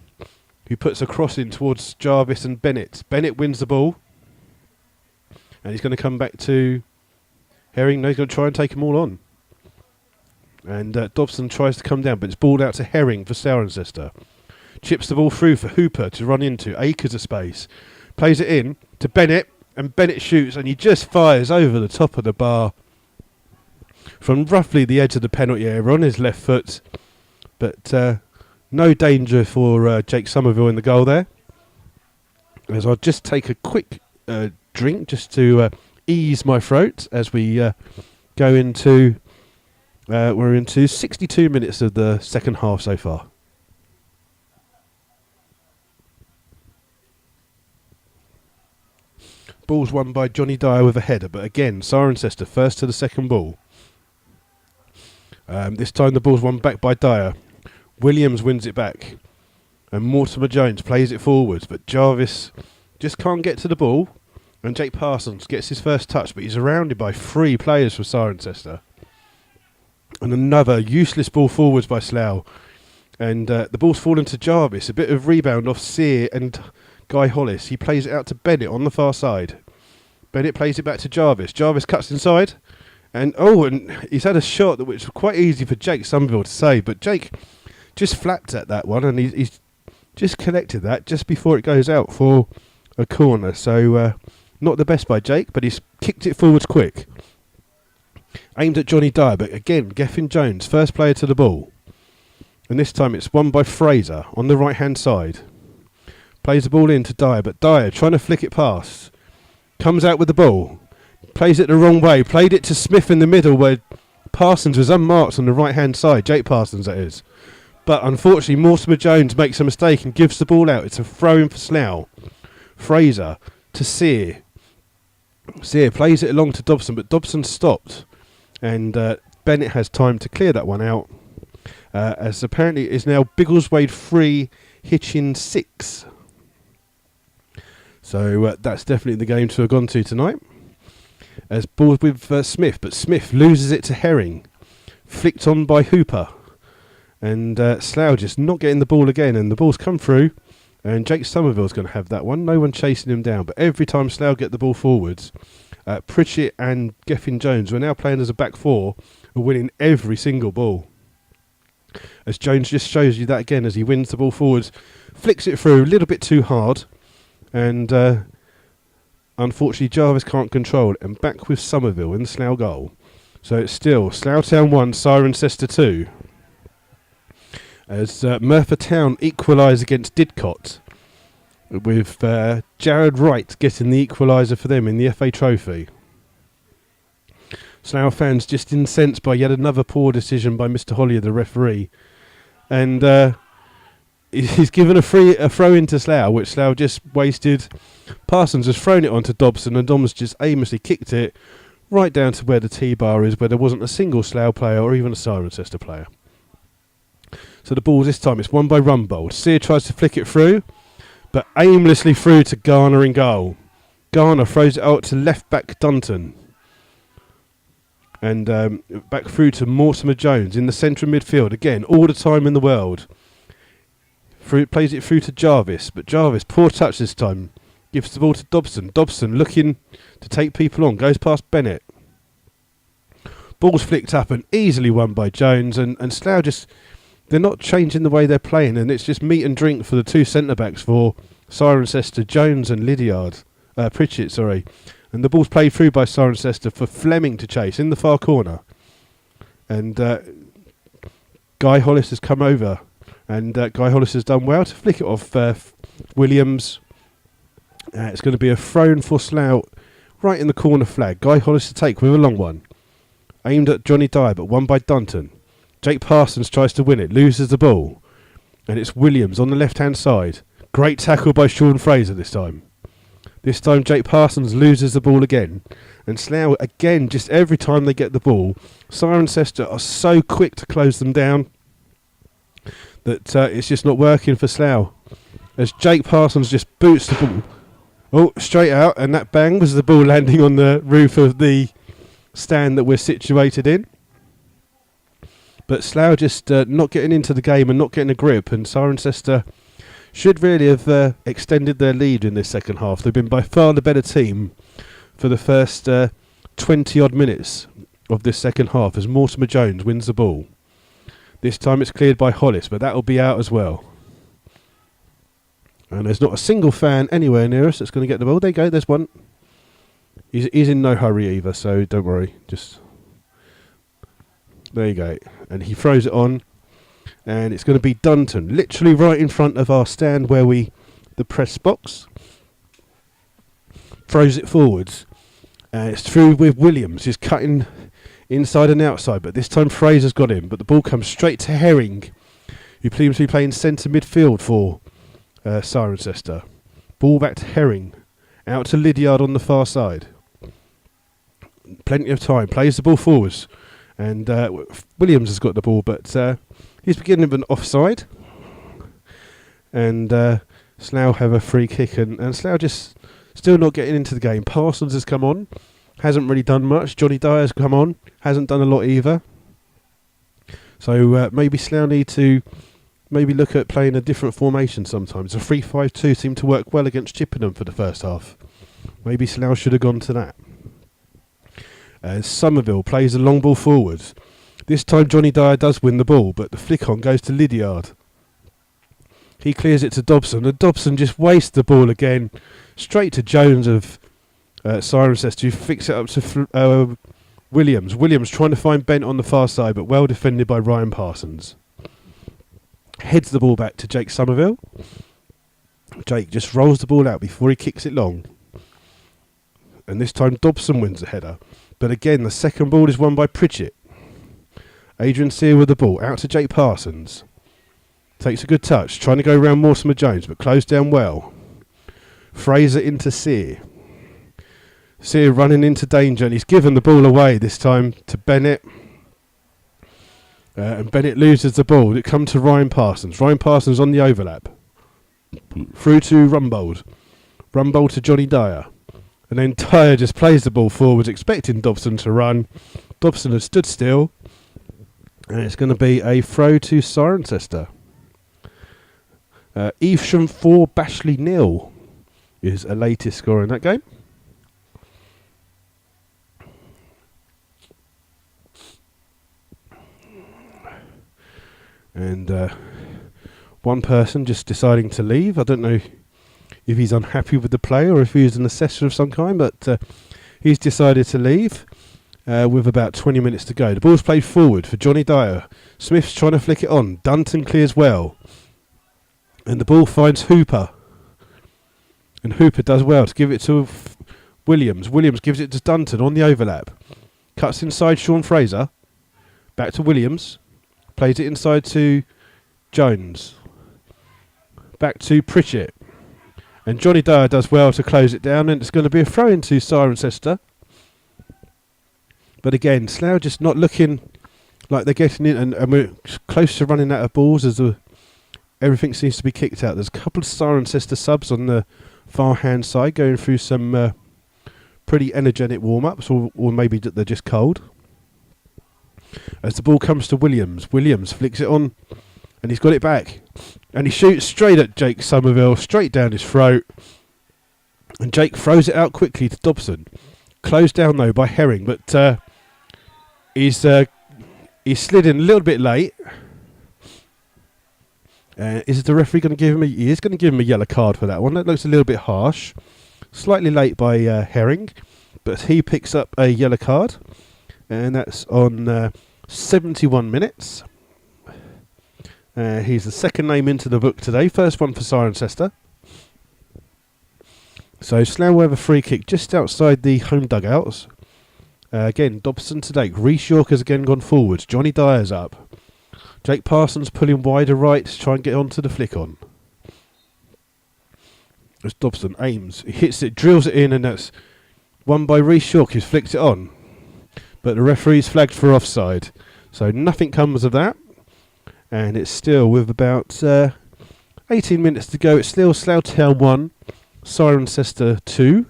who puts a cross in towards Jarvis and Bennett. Bennett wins the ball. And he's going to come back to Herring. No, he's going to try and take them all on. And Dobson tries to come down, but it's balled out to Herring for Cirencester. Chips the ball through for Hooper to run into. Acres of space. Plays it in to Bennett, and Bennett shoots, and he just fires over the top of the bar from roughly the edge of the penalty area on his left foot. But no danger for Jake Somerville in the goal there. As I'll just take a quick drink just to ease my throat as we go into... we're into 62 minutes of the second half so far. Ball's won by Johnny Dyer with a header, but again, Cirencester first to the second ball. This time the ball's won back by Dyer. Williams wins it back. And Mortimer Jones plays it forwards, but Jarvis just can't get to the ball. And Jake Parsons gets his first touch, but he's surrounded by 3 players for Cirencester. And another useless ball forwards by Slough. And the ball's fallen to Jarvis. A bit of rebound off Sear and Guy Hollis. He plays it out to Bennett on the far side. Bennett plays it back to Jarvis. Jarvis cuts inside. And he's had a shot which was quite easy for Jake Somerville to save. But Jake just flapped at that one, and he's just collected that just before it goes out for a corner. So not the best by Jake, but he's kicked it forwards quick. Aimed at Johnny Dyer, but again, Geffin Jones, first player to the ball. And this time it's won by Fraser on the right-hand side. Plays the ball in to Dyer, but Dyer trying to flick it past. Comes out with the ball. Plays it the wrong way. Played it to Smith in the middle where Parsons was unmarked on the right-hand side. Jake Parsons, that is. But unfortunately, Mortimer Jones makes a mistake and gives the ball out. It's a throw-in for Slough. Fraser to Sear. Sear plays it along to Dobson, but Dobson stopped. And Bennett has time to clear that one out. As apparently it is now Biggleswade 3, Hitchin 6. So that's definitely the game to have gone to tonight. As ball with Smith, but Smith loses it to Herring. Flicked on by Hooper. And Slough just not getting the ball again. And the ball's come through. And Jake Somerville's going to have that one. No one chasing him down. But every time Slough get the ball forwards, Pritchett and Geffin Jones, who are now playing as a back 4, are winning every single ball. As Jones just shows you that again as he wins the ball forwards. Flicks it through a little bit too hard. And unfortunately Jarvis can't control it. And back with Somerville in the Slough goal. So it's still Slough Town 1, Cirencester 2. As Merthyr Town equalise against Didcot, with Jared Wright getting the equaliser for them in the FA Trophy. Slough fans just incensed by yet another poor decision by Mr. Hollier, the referee. And he's given a throw into Slough, which Slough just wasted. Parsons has thrown it onto Dobson, and Dom's just aimlessly kicked it right down to where the T-bar is, where there wasn't a single Slough player or even a Cirencester player. So the ball this time, it's won by Rumbold. Sear tries to flick it through, but aimlessly through to Garner in goal. Garner throws it out to left back Dunton. And back through to Mortimer Jones in the centre of midfield. Again, all the time in the world. Plays it through to Jarvis, but Jarvis, poor touch this time. Gives the ball to Dobson. Dobson looking to take people on. Goes past Bennett. Ball's flicked up and easily won by Jones. And Slough just... They're not changing the way they're playing, and it's just meat and drink for the 2 centre-backs for Cirencester, Jones and Pritchett, sorry. And the ball's played through by Cirencester for Fleming to chase in the far corner. And Guy Hollis has come over, and Guy Hollis has done well to flick it off Williams. It's going to be a throw for Slough right in the corner flag. Guy Hollis to take with a long one. Aimed at Johnny Dyer, but won by Dunton. Jake Parsons tries to win it, loses the ball. And it's Williams on the left-hand side. Great tackle by Sean Fraser this time. This time Jake Parsons loses the ball again. And Slough, again, just every time they get the ball, Cirencester are so quick to close them down that it's just not working for Slough. As Jake Parsons just boots the ball. Oh, straight out, and that bang was the ball landing on the roof of the stand that we're situated in. But Slough just not getting into the game and not getting a grip, and Cirencester should really have extended their lead in this second half. They've been by far the better team for the first 20-odd minutes of this second half as Mortimer Jones wins the ball. This time it's cleared by Hollis, but that will be out as well. And there's not a single fan anywhere near us that's going to get the ball. There you go, there's one. He's in no hurry either, so don't worry. Just... There you go. And he throws it on. And it's going to be Dunton. Literally right in front of our stand where the press box. Throws it forwards. It's through with Williams. He's cutting inside and outside. But this time Fraser's got him. But the ball comes straight to Herring, who seems to be playing centre midfield for Cirencester. Ball back to Herring. Out to Lydiard on the far side. Plenty of time. Plays the ball forwards. And Williams has got the ball, but he's beginning with an offside. And Slough have a free kick, and Slough just still not getting into the game. Parsons has come on, hasn't really done much. Johnny Dyer's come on, hasn't done a lot either. So maybe Slough need to look at playing a different formation sometimes. A 3-5-2 seemed to work well against Chippenham for the first half. Maybe Slough should have gone to that. Somerville plays a long ball forwards. This time Johnny Dyer does win the ball, but the flick on goes to Lydiard. He clears it to Dobson, and Dobson just wastes the ball again, straight to Jones of Cirencester, who flicks it up to Williams. Williams trying to find Bent on the far side, but well defended by Ryan Parsons. Heads the ball back to Jake Somerville. Jake just rolls the ball out before he kicks it long. And this time Dobson wins the header. But again, the second ball is won by Pritchett. Adrian Sear with the ball, out to Jake Parsons. Takes a good touch, trying to go around Mortimer Jones, but closed down well. Fraser into Sear. Sear running into danger, and he's given the ball away this time to Bennett. And Bennett loses the ball. It comes to Ryan Parsons. Ryan Parsons on the overlap. Through to Rumbold. Rumbold to Johnny Dyer. And then Dyer just plays the ball forwards, expecting Dobson to run. Dobson has stood still. And it's going to be a throw to Cirencester. Evesham 4, Bashley 0 is a latest score in that game. And one person just deciding to leave. I don't know if he's unhappy with the play or if he's an assessor of some kind, but he's decided to leave with about 20 minutes to go. The ball's played forward for Johnny Dyer. Smith's trying to flick it on. Dunton clears well. And the ball finds Hooper. And Hooper does well to give it to Williams. Williams gives it to Dunton on the overlap. Cuts inside Sean Fraser. Back to Williams. Plays it inside to Jones. Back to Pritchett. And Johnny Dyer does well to close it down. And it's going to be a throw into Cirencester. But again, Slough just not looking like they're getting in. And we're close to running out of balls as everything seems to be kicked out. There's a couple of Cirencester subs on the far hand side going through some pretty energetic warm-ups, or maybe they're just cold. As the ball comes to Williams, Williams flicks it on and he's got it back. And he shoots straight at Jake Somerville, straight down his throat. And Jake throws it out quickly to Dobson. Closed down though by Herring, but he's slid in a little bit late. Is the referee going to give him he is going to give him a yellow card for that one. That looks a little bit harsh. Slightly late by Herring, but he picks up a yellow card. And that's on 71 minutes. He's the second name into the book today. First one for Cirencester. So Slough will have a free kick just outside the home dugouts. Again, Dobson to take. Reece York has again gone forwards. Johnny Dyer's up. Jake Parsons pulling wider right to try and get onto the flick on. As Dobson aims, he hits it, drills it in, and that's won by Reece York, who's flicked it on. But the referee's flagged for offside. So nothing comes of that. And it's still with about 18 minutes to go. It's still Slough Town 1, Cirencester 2.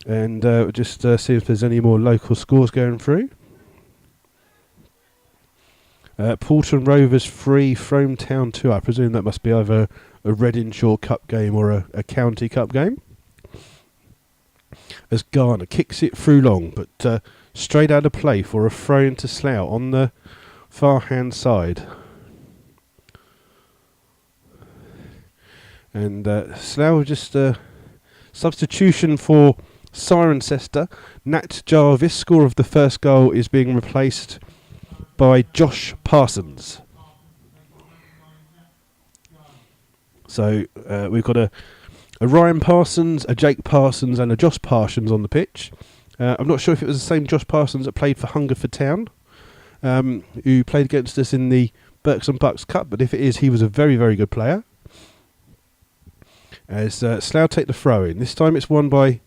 And just see if there's any more local scores going through. Porton Rovers 3, Frome Town 2. I presume that must be either a Reading-Shaw Cup game or a County Cup game. As Garner kicks it through long, but straight out of play for a throw into Slough on the far hand side. And Slough just substitution for Cirencester. Nat Jarvis, scorer of the first goal, is being replaced by Josh Parsons. So we've got a Ryan Parsons, a Jake Parsons and a Josh Parsons on the pitch. I'm not sure if it was the same Josh Parsons that played for Hungerford Town, who played against us in the Berks and Bucks Cup, but if it is, he was a very, very good player. As Slough take the throw in. This time it's won by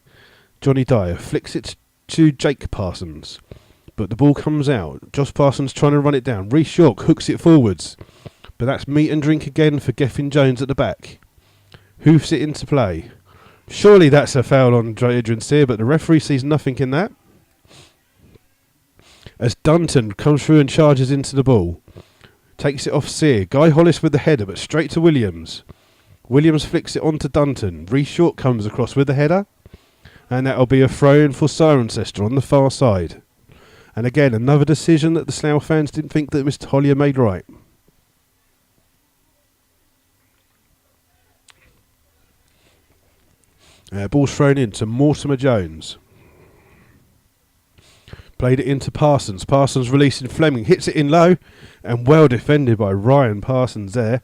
Johnny Dyer flicks it to Jake Parsons, but the ball comes out. Josh Parsons trying to run it down. Reece York hooks it forwards, but that's meat and drink again for Gethin Jones at the back. Hoofs it into play. Surely that's a foul on Adrian Sear, but the referee sees nothing in that. As Dunton comes through and charges into the ball. Takes it off Sear. Guy Hollis with the header, but straight to Williams. Williams flicks it on to Dunton. Reece York comes across with the header. And that'll be a throw-in for Cirencester on the far side. And again, another decision that the Slough fans didn't think that Mr. Hollier made right. Ball's thrown in to Mortimer Jones. Played it into Parsons. Parsons releasing Fleming. Hits it in low. And well defended by Ryan Parsons there.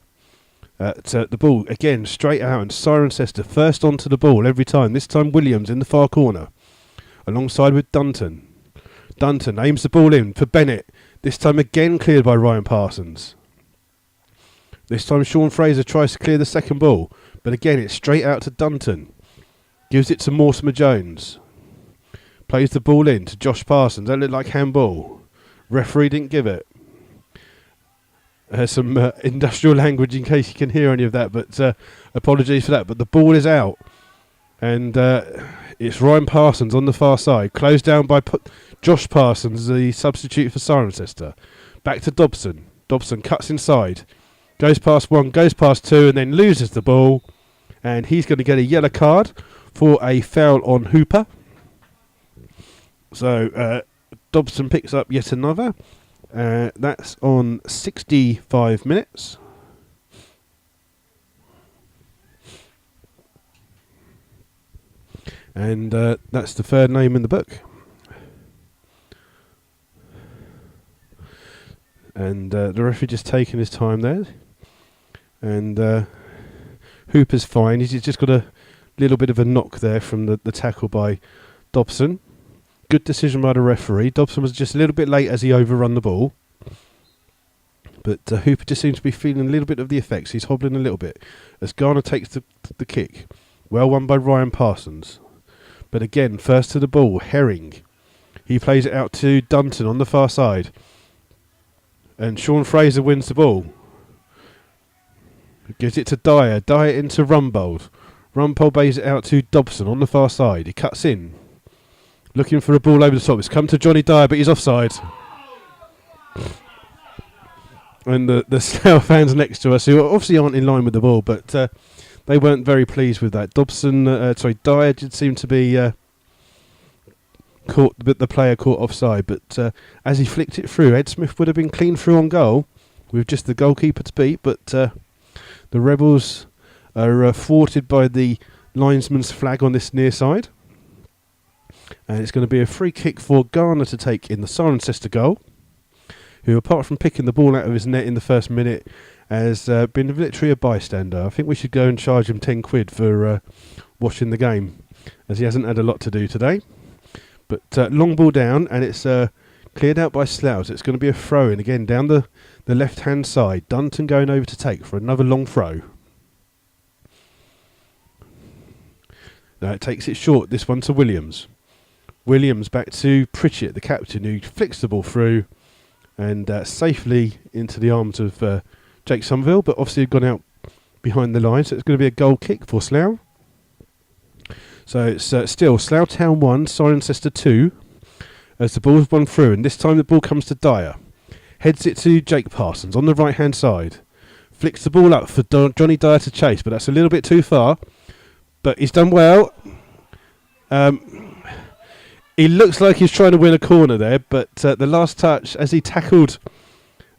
The ball, again, straight out. And Cirencester first onto the ball every time. This time Williams in the far corner. Alongside with Dunton. Dunton aims the ball in for Bennett. This time again cleared by Ryan Parsons. This time Sean Fraser tries to clear the second ball. But again, it's straight out to Dunton. Gives it to Mortimer Jones. Plays the ball in to Josh Parsons. That looked like handball. Referee didn't give it. Some industrial language in case you can hear any of that, but apologies for that. But the ball is out. And it's Ryan Parsons on the far side. Closed down by Josh Parsons, the substitute for Cirencester. Back to Dobson. Dobson cuts inside. Goes past one, goes past two, and then loses the ball. And he's going to get a yellow card for a foul on Hooper. So Dobson picks up yet another. That's on 65 minutes. And that's the third name in the book. And the referee just taking his time there. And Hooper's fine. He's just got a little bit of a knock there from the tackle by Dobson. Good decision by the referee. Dobson was just a little bit late as he overrun the ball. But Hooper just seems to be feeling a little bit of the effects. He's hobbling a little bit as Garner takes the kick. Well won by Ryan Parsons. But again, first to the ball, Herring. He plays it out to Dunton on the far side. And Sean Fraser wins the ball. Gives it to Dyer. Dyer into Rumbold. Rumbold plays it out to Dobson on the far side. He cuts in. Looking for a ball over the top. It's come to Johnny Dyer, but he's offside. And the Slough fans next to us, who obviously aren't in line with the ball, but they weren't very pleased with that. Dyer did seem to be caught, but the player caught offside. But as he flicked it through, Ed Smith would have been clean through on goal with just the goalkeeper to beat. But the Rebels are thwarted by the linesman's flag on this near side. And it's going to be a free kick for Garner to take in the Cirencester goal, who, apart from picking the ball out of his net in the first minute, has been literally a bystander. I think we should go and charge him £10 for watching the game, as he hasn't had a lot to do today. But long ball down, and it's cleared out by Slough. It's going to be a throw-in again down the left-hand side. Dunton going over to take for another long throw. Now it takes it short, this one to Williams. Williams back to Pritchett, the captain, who flicks the ball through and safely into the arms of Jake Somerville, but obviously gone out behind the line, so it's going to be a goal kick for Slough. So it's still Slough Town 1, Cirencester 2, as the ball's gone through, and this time the ball comes to Dyer. Heads it to Jake Parsons on the right-hand side. Flicks the ball up for Johnny Dyer to chase, but that's a little bit too far. But he's done well. He looks like he's trying to win a corner there, but the last touch, as he tackled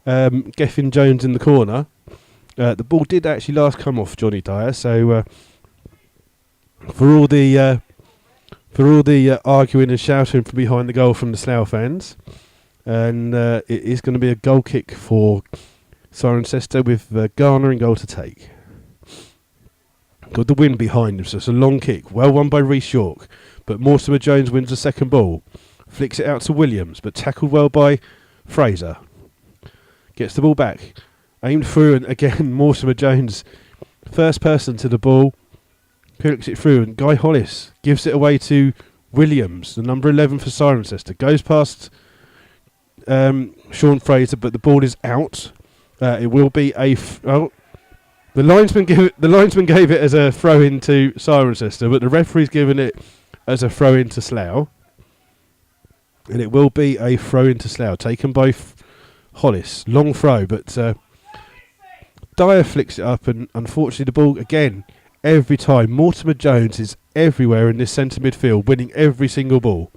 Gethin Jones in the corner, the ball did actually last come off Johnny Dyer. So for all the arguing and shouting from behind the goal from the Slough fans, and it is going to be a goal kick for Cirencester with Garner in goal to take. Got the wind behind him, so it's a long kick. Well won by Reece York. But Mortimer Jones wins the second ball. Flicks it out to Williams, but tackled well by Fraser. Gets the ball back. Aimed through, and again, Mortimer Jones, first person to the ball. Flicks it through, and Guy Hollis gives it away to Williams, the number 11 for Cirencester, goes past Sean Fraser, but the ball is out. It will be the linesman gave it as a throw into Cirencester, but the referee's given it as a throw into Slough, and it will be a throw into Slough taken by Hollis. Long throw, but Dyer flicks it up, and unfortunately the ball again. Every time Mortimer Jones is everywhere in this centre midfield, winning every single ball.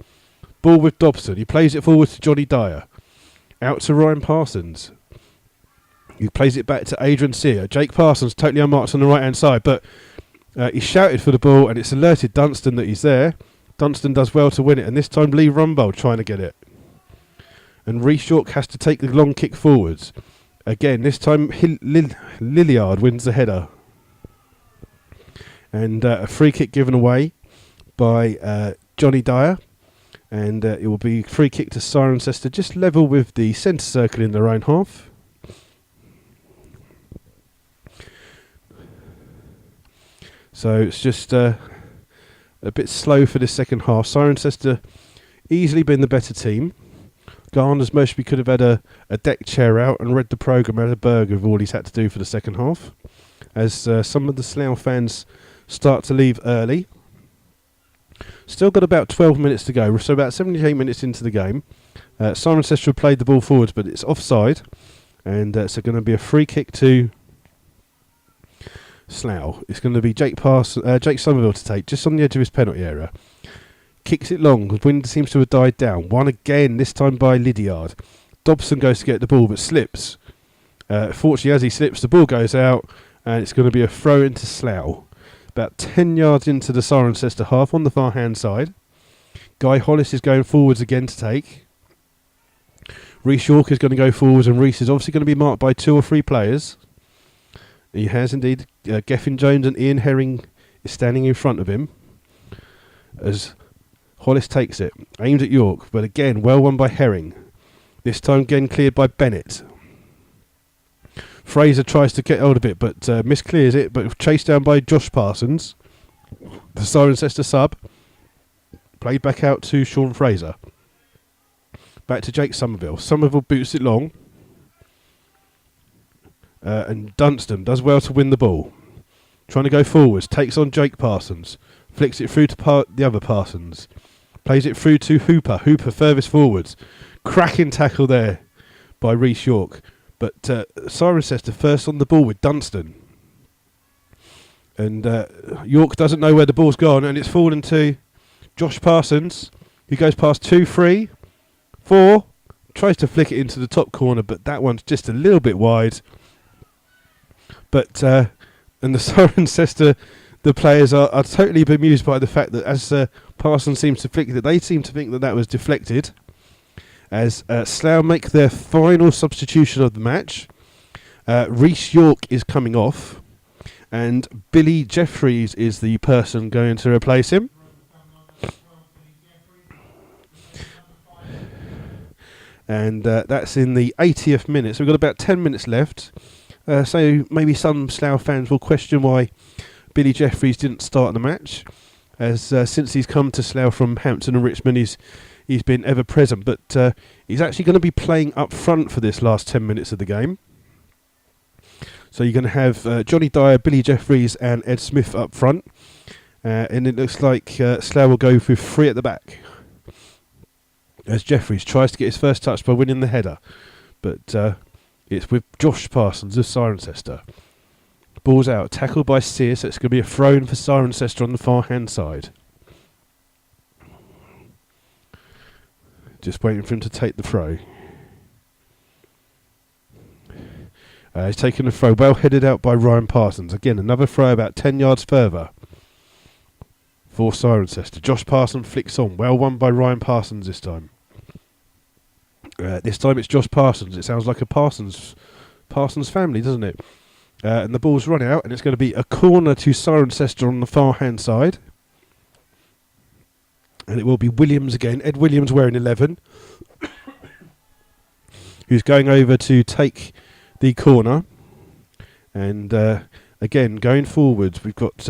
Ball with Dobson. He plays it forward to Johnny Dyer. Out to Ryan Parsons. He plays it back to Adrian Sear. Jake Parsons totally unmarked on the right hand side, but he shouted for the ball, and it's alerted Dunstan that he's there. Dunstan does well to win it, and this time Lee Rumbold trying to get it. And Rhys York has to take the long kick forwards. Again, this time Lilliard wins the header. And a free kick given away by Johnny Dyer. And it will be free kick to Cirencester, just level with the centre circle in their own half. So it's just a bit slow for the second half. Cirencester easily been the better team. Garner's mostly could have had a deck chair out and read the programme, had a burger of all he's had to do for the second half. As some of the Slough fans start to leave early. Still got about 12 minutes to go, so about 78 minutes into the game. Cirencester have played the ball forwards, but it's offside, and so going to be a free kick to Slough. It's going to be Jake Somerville to take, just on the edge of his penalty area. Kicks it long, the wind seems to have died down. One again, this time by Lydiard. Dobson goes to get the ball, but slips. Fortunately, as he slips, the ball goes out, and it's going to be a throw into Slough. About 10 yards into the Cirencester half on the far hand side. Guy Hollis is going forwards again to take. Rhys York is going to go forwards, and Rhys is obviously going to be marked by 2 or 3 players. He has indeed. Geffin Jones and Ian Herring is standing in front of him as Hollis takes it. Aimed at York, but again, well won by Herring. This time again cleared by Bennett. Fraser tries to get hold of it, but misclears it, but chased down by Josh Parsons. The Cirencester sub. Played back out to Sean Fraser. Back to Jake Somerville. Somerville boots it long. And Dunstan does well to win the ball. Trying to go forwards. Takes on Jake Parsons. Flicks it through to the other Parsons. Plays it through to Hooper. Hooper furthest forwards. Cracking tackle there by Rhys York. But Cirencester first on the ball with Dunstan. And York doesn't know where the ball's gone, and it's fallen to Josh Parsons, who goes past 2, 3, 4. Tries to flick it into the top corner, but that one's just a little bit wide. But and the Cirencester, the players are totally bemused by the fact that as Parsons seems to flick it, they seem to think that was deflected. As Slough make their final substitution of the match. Rhys York is coming off, and Billy Jeffries is the person going to replace him. And that's in the 80th minute, so we've got about 10 minutes left. So maybe some Slough fans will question why Billy Jeffries didn't start the match, as since he's come to Slough from Hampton and Richmond, he's been ever present, but he's actually going to be playing up front for this last 10 minutes of the game. So you're going to have Johnny Dyer, Billy Jeffries and Ed Smith up front. And it looks like Slough will go with 3 at the back. As Jeffries tries to get his first touch by winning the header. But it's with Josh Parsons of Cirencester. Ball's out, tackled by Sear, so it's going to be a throw in for Cirencester on the far hand side. Just waiting for him to take the throw. He's taken the throw, well headed out by Ryan Parsons. Again, another throw about 10 yards further for Cirencester. Josh Parsons flicks on, well won by Ryan Parsons this time. This time it's Josh Parsons. It sounds like a Parsons family, doesn't it? And the ball's run out, and it's going to be a corner to Cirencester on the far hand side. And it will be Williams again. Ed Williams wearing 11. Who's going over to take the corner. And again, going forwards, we've got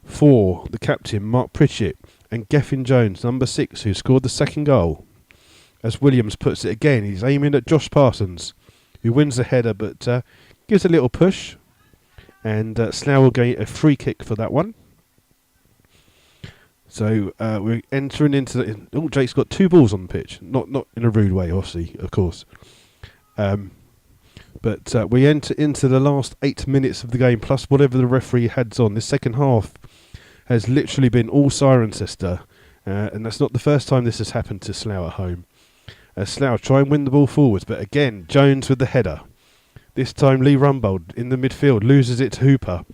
4, the captain, Mark Pritchett. and Gethin Jones, number 6, who scored the second goal. As Williams puts it again, he's aiming at Josh Parsons, who wins the header but gives a little push. And Slough will get a free kick for that one. So we're entering into the... Oh, Jake's got 2 balls on the pitch. Not in a rude way, obviously, of course. But we enter into the last 8 minutes of the game, plus whatever the referee heads on. This second half has literally been all Cirencester. And that's not the first time this has happened to Slough at home. Slough try and win the ball forwards, but again, Jones with the header. This time Lee Rumbold in the midfield loses it to Hooper.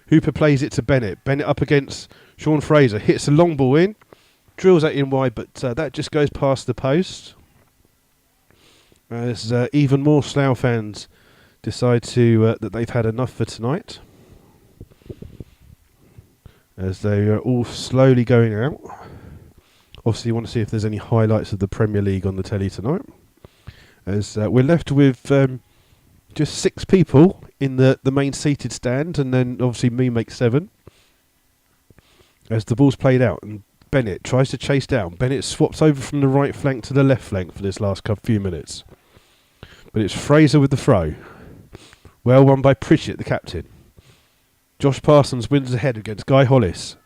Hooper plays it to Bennett. Bennett up against Sean Fraser. Hits a long ball in. Drills that in wide, but that just goes past the post. As even more Slough fans decide that they've had enough for tonight. As they are all slowly going out. Obviously, you want to see if there's any highlights of the Premier League on the telly tonight. As we're left with just 6 people in the main seated stand, and then obviously me makes 7. As the ball's played out, and Bennett tries to chase down. Bennett swaps over from the right flank to the left flank for this last few minutes. But it's Fraser with the throw. Well won by Pritchett, the captain. Josh Parsons wins the head against Guy Hollis.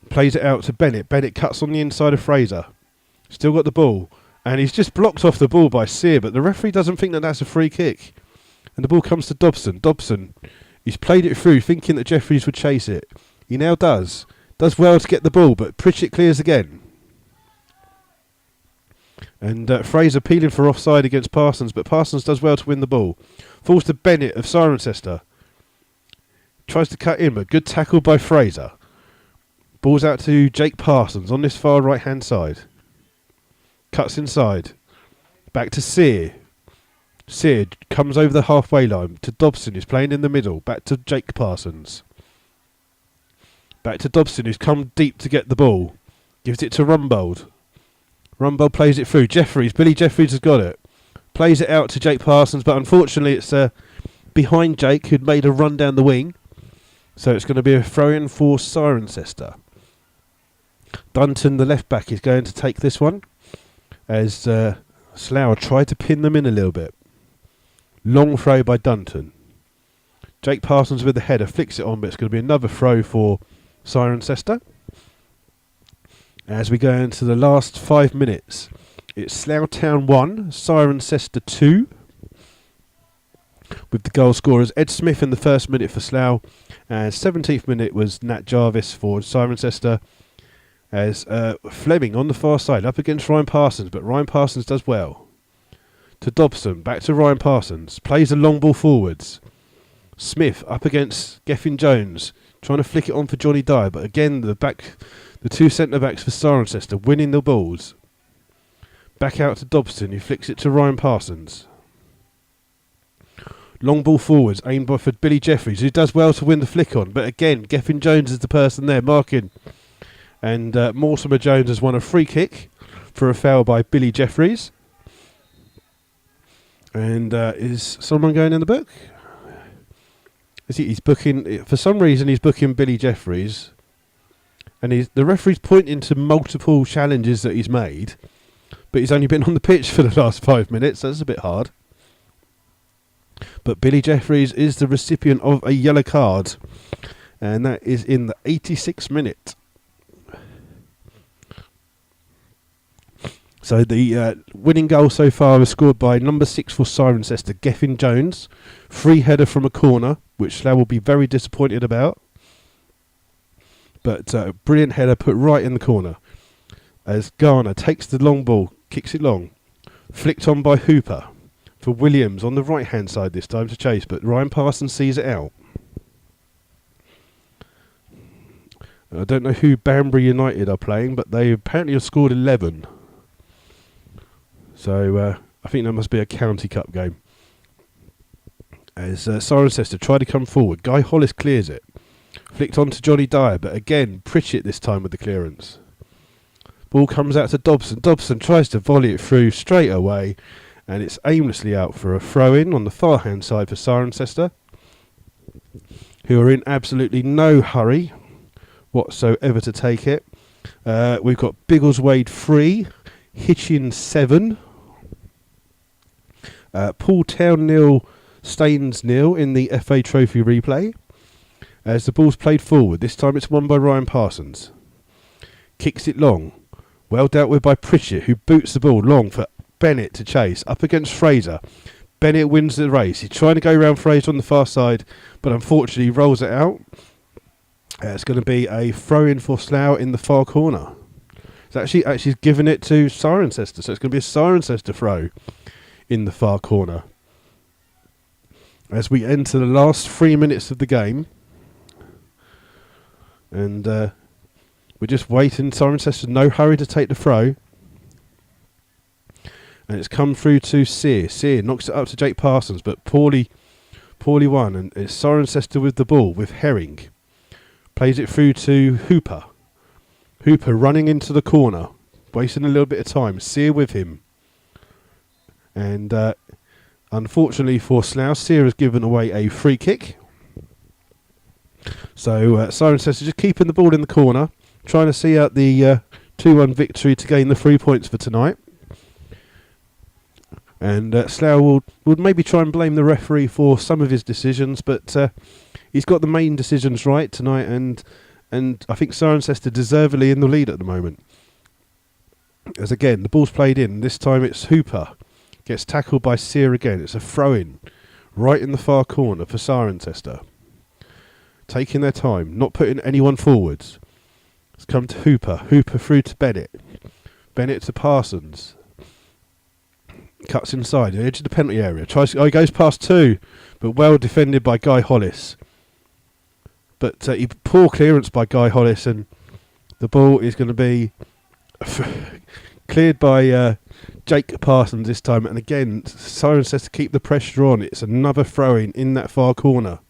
Plays it out to Bennett. Bennett cuts on the inside of Fraser. Still got the ball. And he's just blocked off the ball by Sear, but the referee doesn't think that that's a free kick. And the ball comes to Dobson. Dobson, he's played it through, thinking that Jeffries would chase it. He now does. Does well to get the ball, but Pritchett clears again. And Fraser peeling for offside against Parsons, but Parsons does well to win the ball. Falls to Bennett of Cirencester. Tries to cut in, but good tackle by Fraser. Ball's out to Jake Parsons on this far right-hand side. Cuts inside. Back to Sear. Sear comes over the halfway line to Dobson, who's playing in the middle. Back to Jake Parsons. Back to Dobson, who's come deep to get the ball. Gives it to Rumbold. Rumbold plays it through. Billy Jeffries has got it. Plays it out to Jake Parsons, but unfortunately it's behind Jake, who'd made a run down the wing. So it's going to be a throw-in for Cirencester. Dunton, the left-back, is going to take this one. As Slough tried to pin them in a little bit. Long throw by Dunton. Jake Parsons with the header, flicks it on, but it's going to be another throw for Cirencester. As we go into the last 5 minutes, it's Slough Town 1, Cirencester 2. With the goal scorers Ed Smith in the first minute for Slough, and 17th minute was Nat Jarvis for Cirencester. As Fleming on the far side up against Ryan Parsons, but Ryan Parsons does well. To Dobson, back to Ryan Parsons, plays a long ball forwards. Smith up against Gethin Jones, trying to flick it on for Johnny Dyer, but again the 2 centre backs for Cirencester winning the balls. Back out to Dobson, who flicks it to Ryan Parsons. Long ball forwards aimed by for Billy Jeffries, who does well to win the flick on, but again Gethin Jones is the person there marking. And Mortimer Jones has won a free kick for a foul by Billy Jeffries. And is someone going in the book? He's booking, for some reason he's booking Billy Jeffries. And the referee's pointing to multiple challenges that he's made. But he's only been on the pitch for the last 5 minutes, so that's a bit hard. But Billy Jeffries is the recipient of a yellow card. And that is in the 86th minute. So the winning goal so far was scored by number 6 for Cirencester, Gethin Jones. Free header from a corner, which Slough will be very disappointed about. But brilliant header put right in the corner. As Garner takes the long ball, kicks it long. Flicked on by Hooper for Williams on the right-hand side this time to chase, but Ryan Parsons sees it out. I don't know who Banbury United are playing, but they apparently have scored 11. So I think that must be a county cup game. As Cirencester try to come forward, Guy Hollis clears it. Flicked on to Johnny Dyer, but again Pritchett this time with the clearance. Ball comes out to Dobson. Dobson tries to volley it through straight away, and it's aimlessly out for a throw-in on the far hand side for Cirencester, who are in absolutely no hurry whatsoever to take it. We've got Biggleswade 3, Hitchin 7, Paul Town 0, Staines 0 in the FA Trophy replay. As the ball's played forward, this time it's won by Ryan Parsons. Kicks it long. Well dealt with by Pritchett, who boots the ball long for Bennett to chase. Up against Fraser. Bennett wins the race. He's trying to go around Fraser on the far side, but unfortunately rolls it out. It's going to be a throw-in for Slough in the far corner. It's actually given it to Cirencester, so it's going to be a Cirencester throw in the far corner. As we enter the last 3 minutes of the game. And we're just waiting. Cirencester, no hurry to take the throw. And it's come through to Sear. Sear knocks it up to Jake Parsons, but poorly won. And it's Cirencester with the ball, with Herring. Plays it through to Hooper. Hooper running into the corner, wasting a little bit of time. Sear with him. And unfortunately for Slough, Sear has given away a free kick. So Cirencester just keeping the ball in the corner, trying to see out the 2-1 victory to gain the 3 points for tonight. And Slough would maybe try and blame the referee for some of his decisions, but he's got the main decisions right tonight, and I think Cirencester deservedly in the lead at the moment. As again, the ball's played in. This time it's Hooper. Gets tackled by Sear again. It's a throw-in right in the far corner for Cirencester. Taking their time, not putting anyone forwards. It's come to Hooper. Hooper through to Bennett. Bennett to Parsons. Cuts inside, the edge of the penalty area. He goes past two, but well defended by Guy Hollis. But poor clearance by Guy Hollis, and the ball is going to be cleared by Jake Parsons this time. And again, Cirencester keep the pressure on. It's another throw-in in that far corner.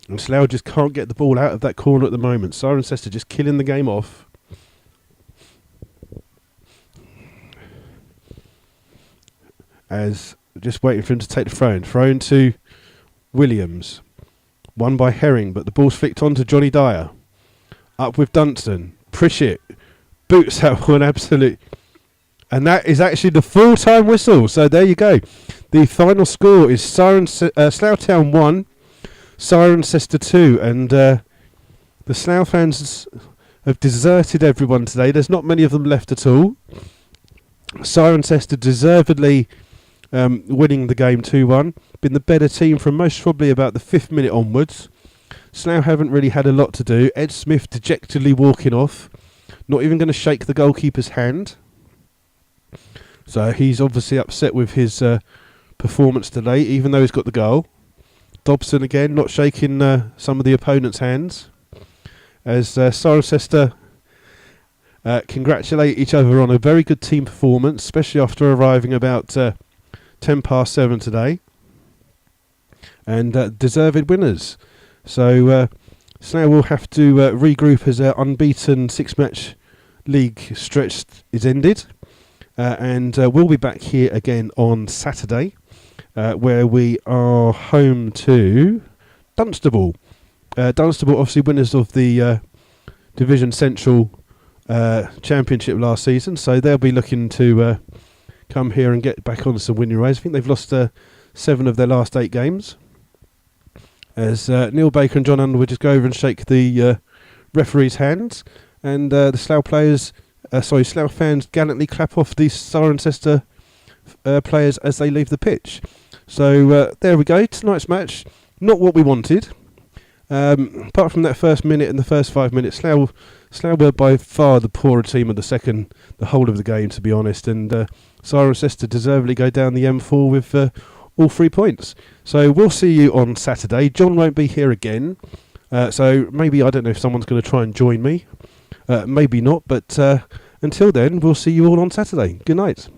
And Slough just can't get the ball out of that corner at the moment. Cirencester just killing the game off. As just waiting for him to take the throw-in. Thrown to Williams. Won by Herring, but the ball's flicked on to Johnny Dyer. Up with Dunstan. Pritchett boots that one absolute. And that is actually the full-time whistle. So there you go. The final score is Slough Town 1, Cirencester 2. And the Slough fans have deserted everyone today. There's not many of them left at all. Cirencester deservedly winning the game 2-1. Been the better team from most probably about the 5th minute onwards. Slough haven't really had a lot to do. Ed Smith dejectedly walking off. Not even going to shake the goalkeeper's hand. So he's obviously upset with his performance today, even though he's got the goal. Dobson again, not shaking some of the opponent's hands. As Cirencester congratulate each other on a very good team performance, especially after arriving about 10 past 7 today. And deserved winners. So Slough will have to regroup as their unbeaten 6-match league stretch is ended. And we'll be back here again on Saturday, where we are home to Dunstable. Dunstable obviously winners of the Division Central Championship last season, so they'll be looking to come here and get back on some winning ways. I think they've lost 7 of their last 8 games. As Neil Baker and John Underwood just go over and shake the referee's hands, and the Slough Slough fans gallantly clap off the Cirencester players as they leave the pitch. So there we go. Tonight's match, not what we wanted. Apart from that first minute and the first 5 minutes, Slough were by far the poorer team of the whole of the game, to be honest. And Cirencester deservedly go down the M4 with all 3 points. So we'll see you on Saturday. John won't be here again. So maybe, I don't know if someone's going to try and join me. Maybe not, but until then, we'll see you all on Saturday. Good night.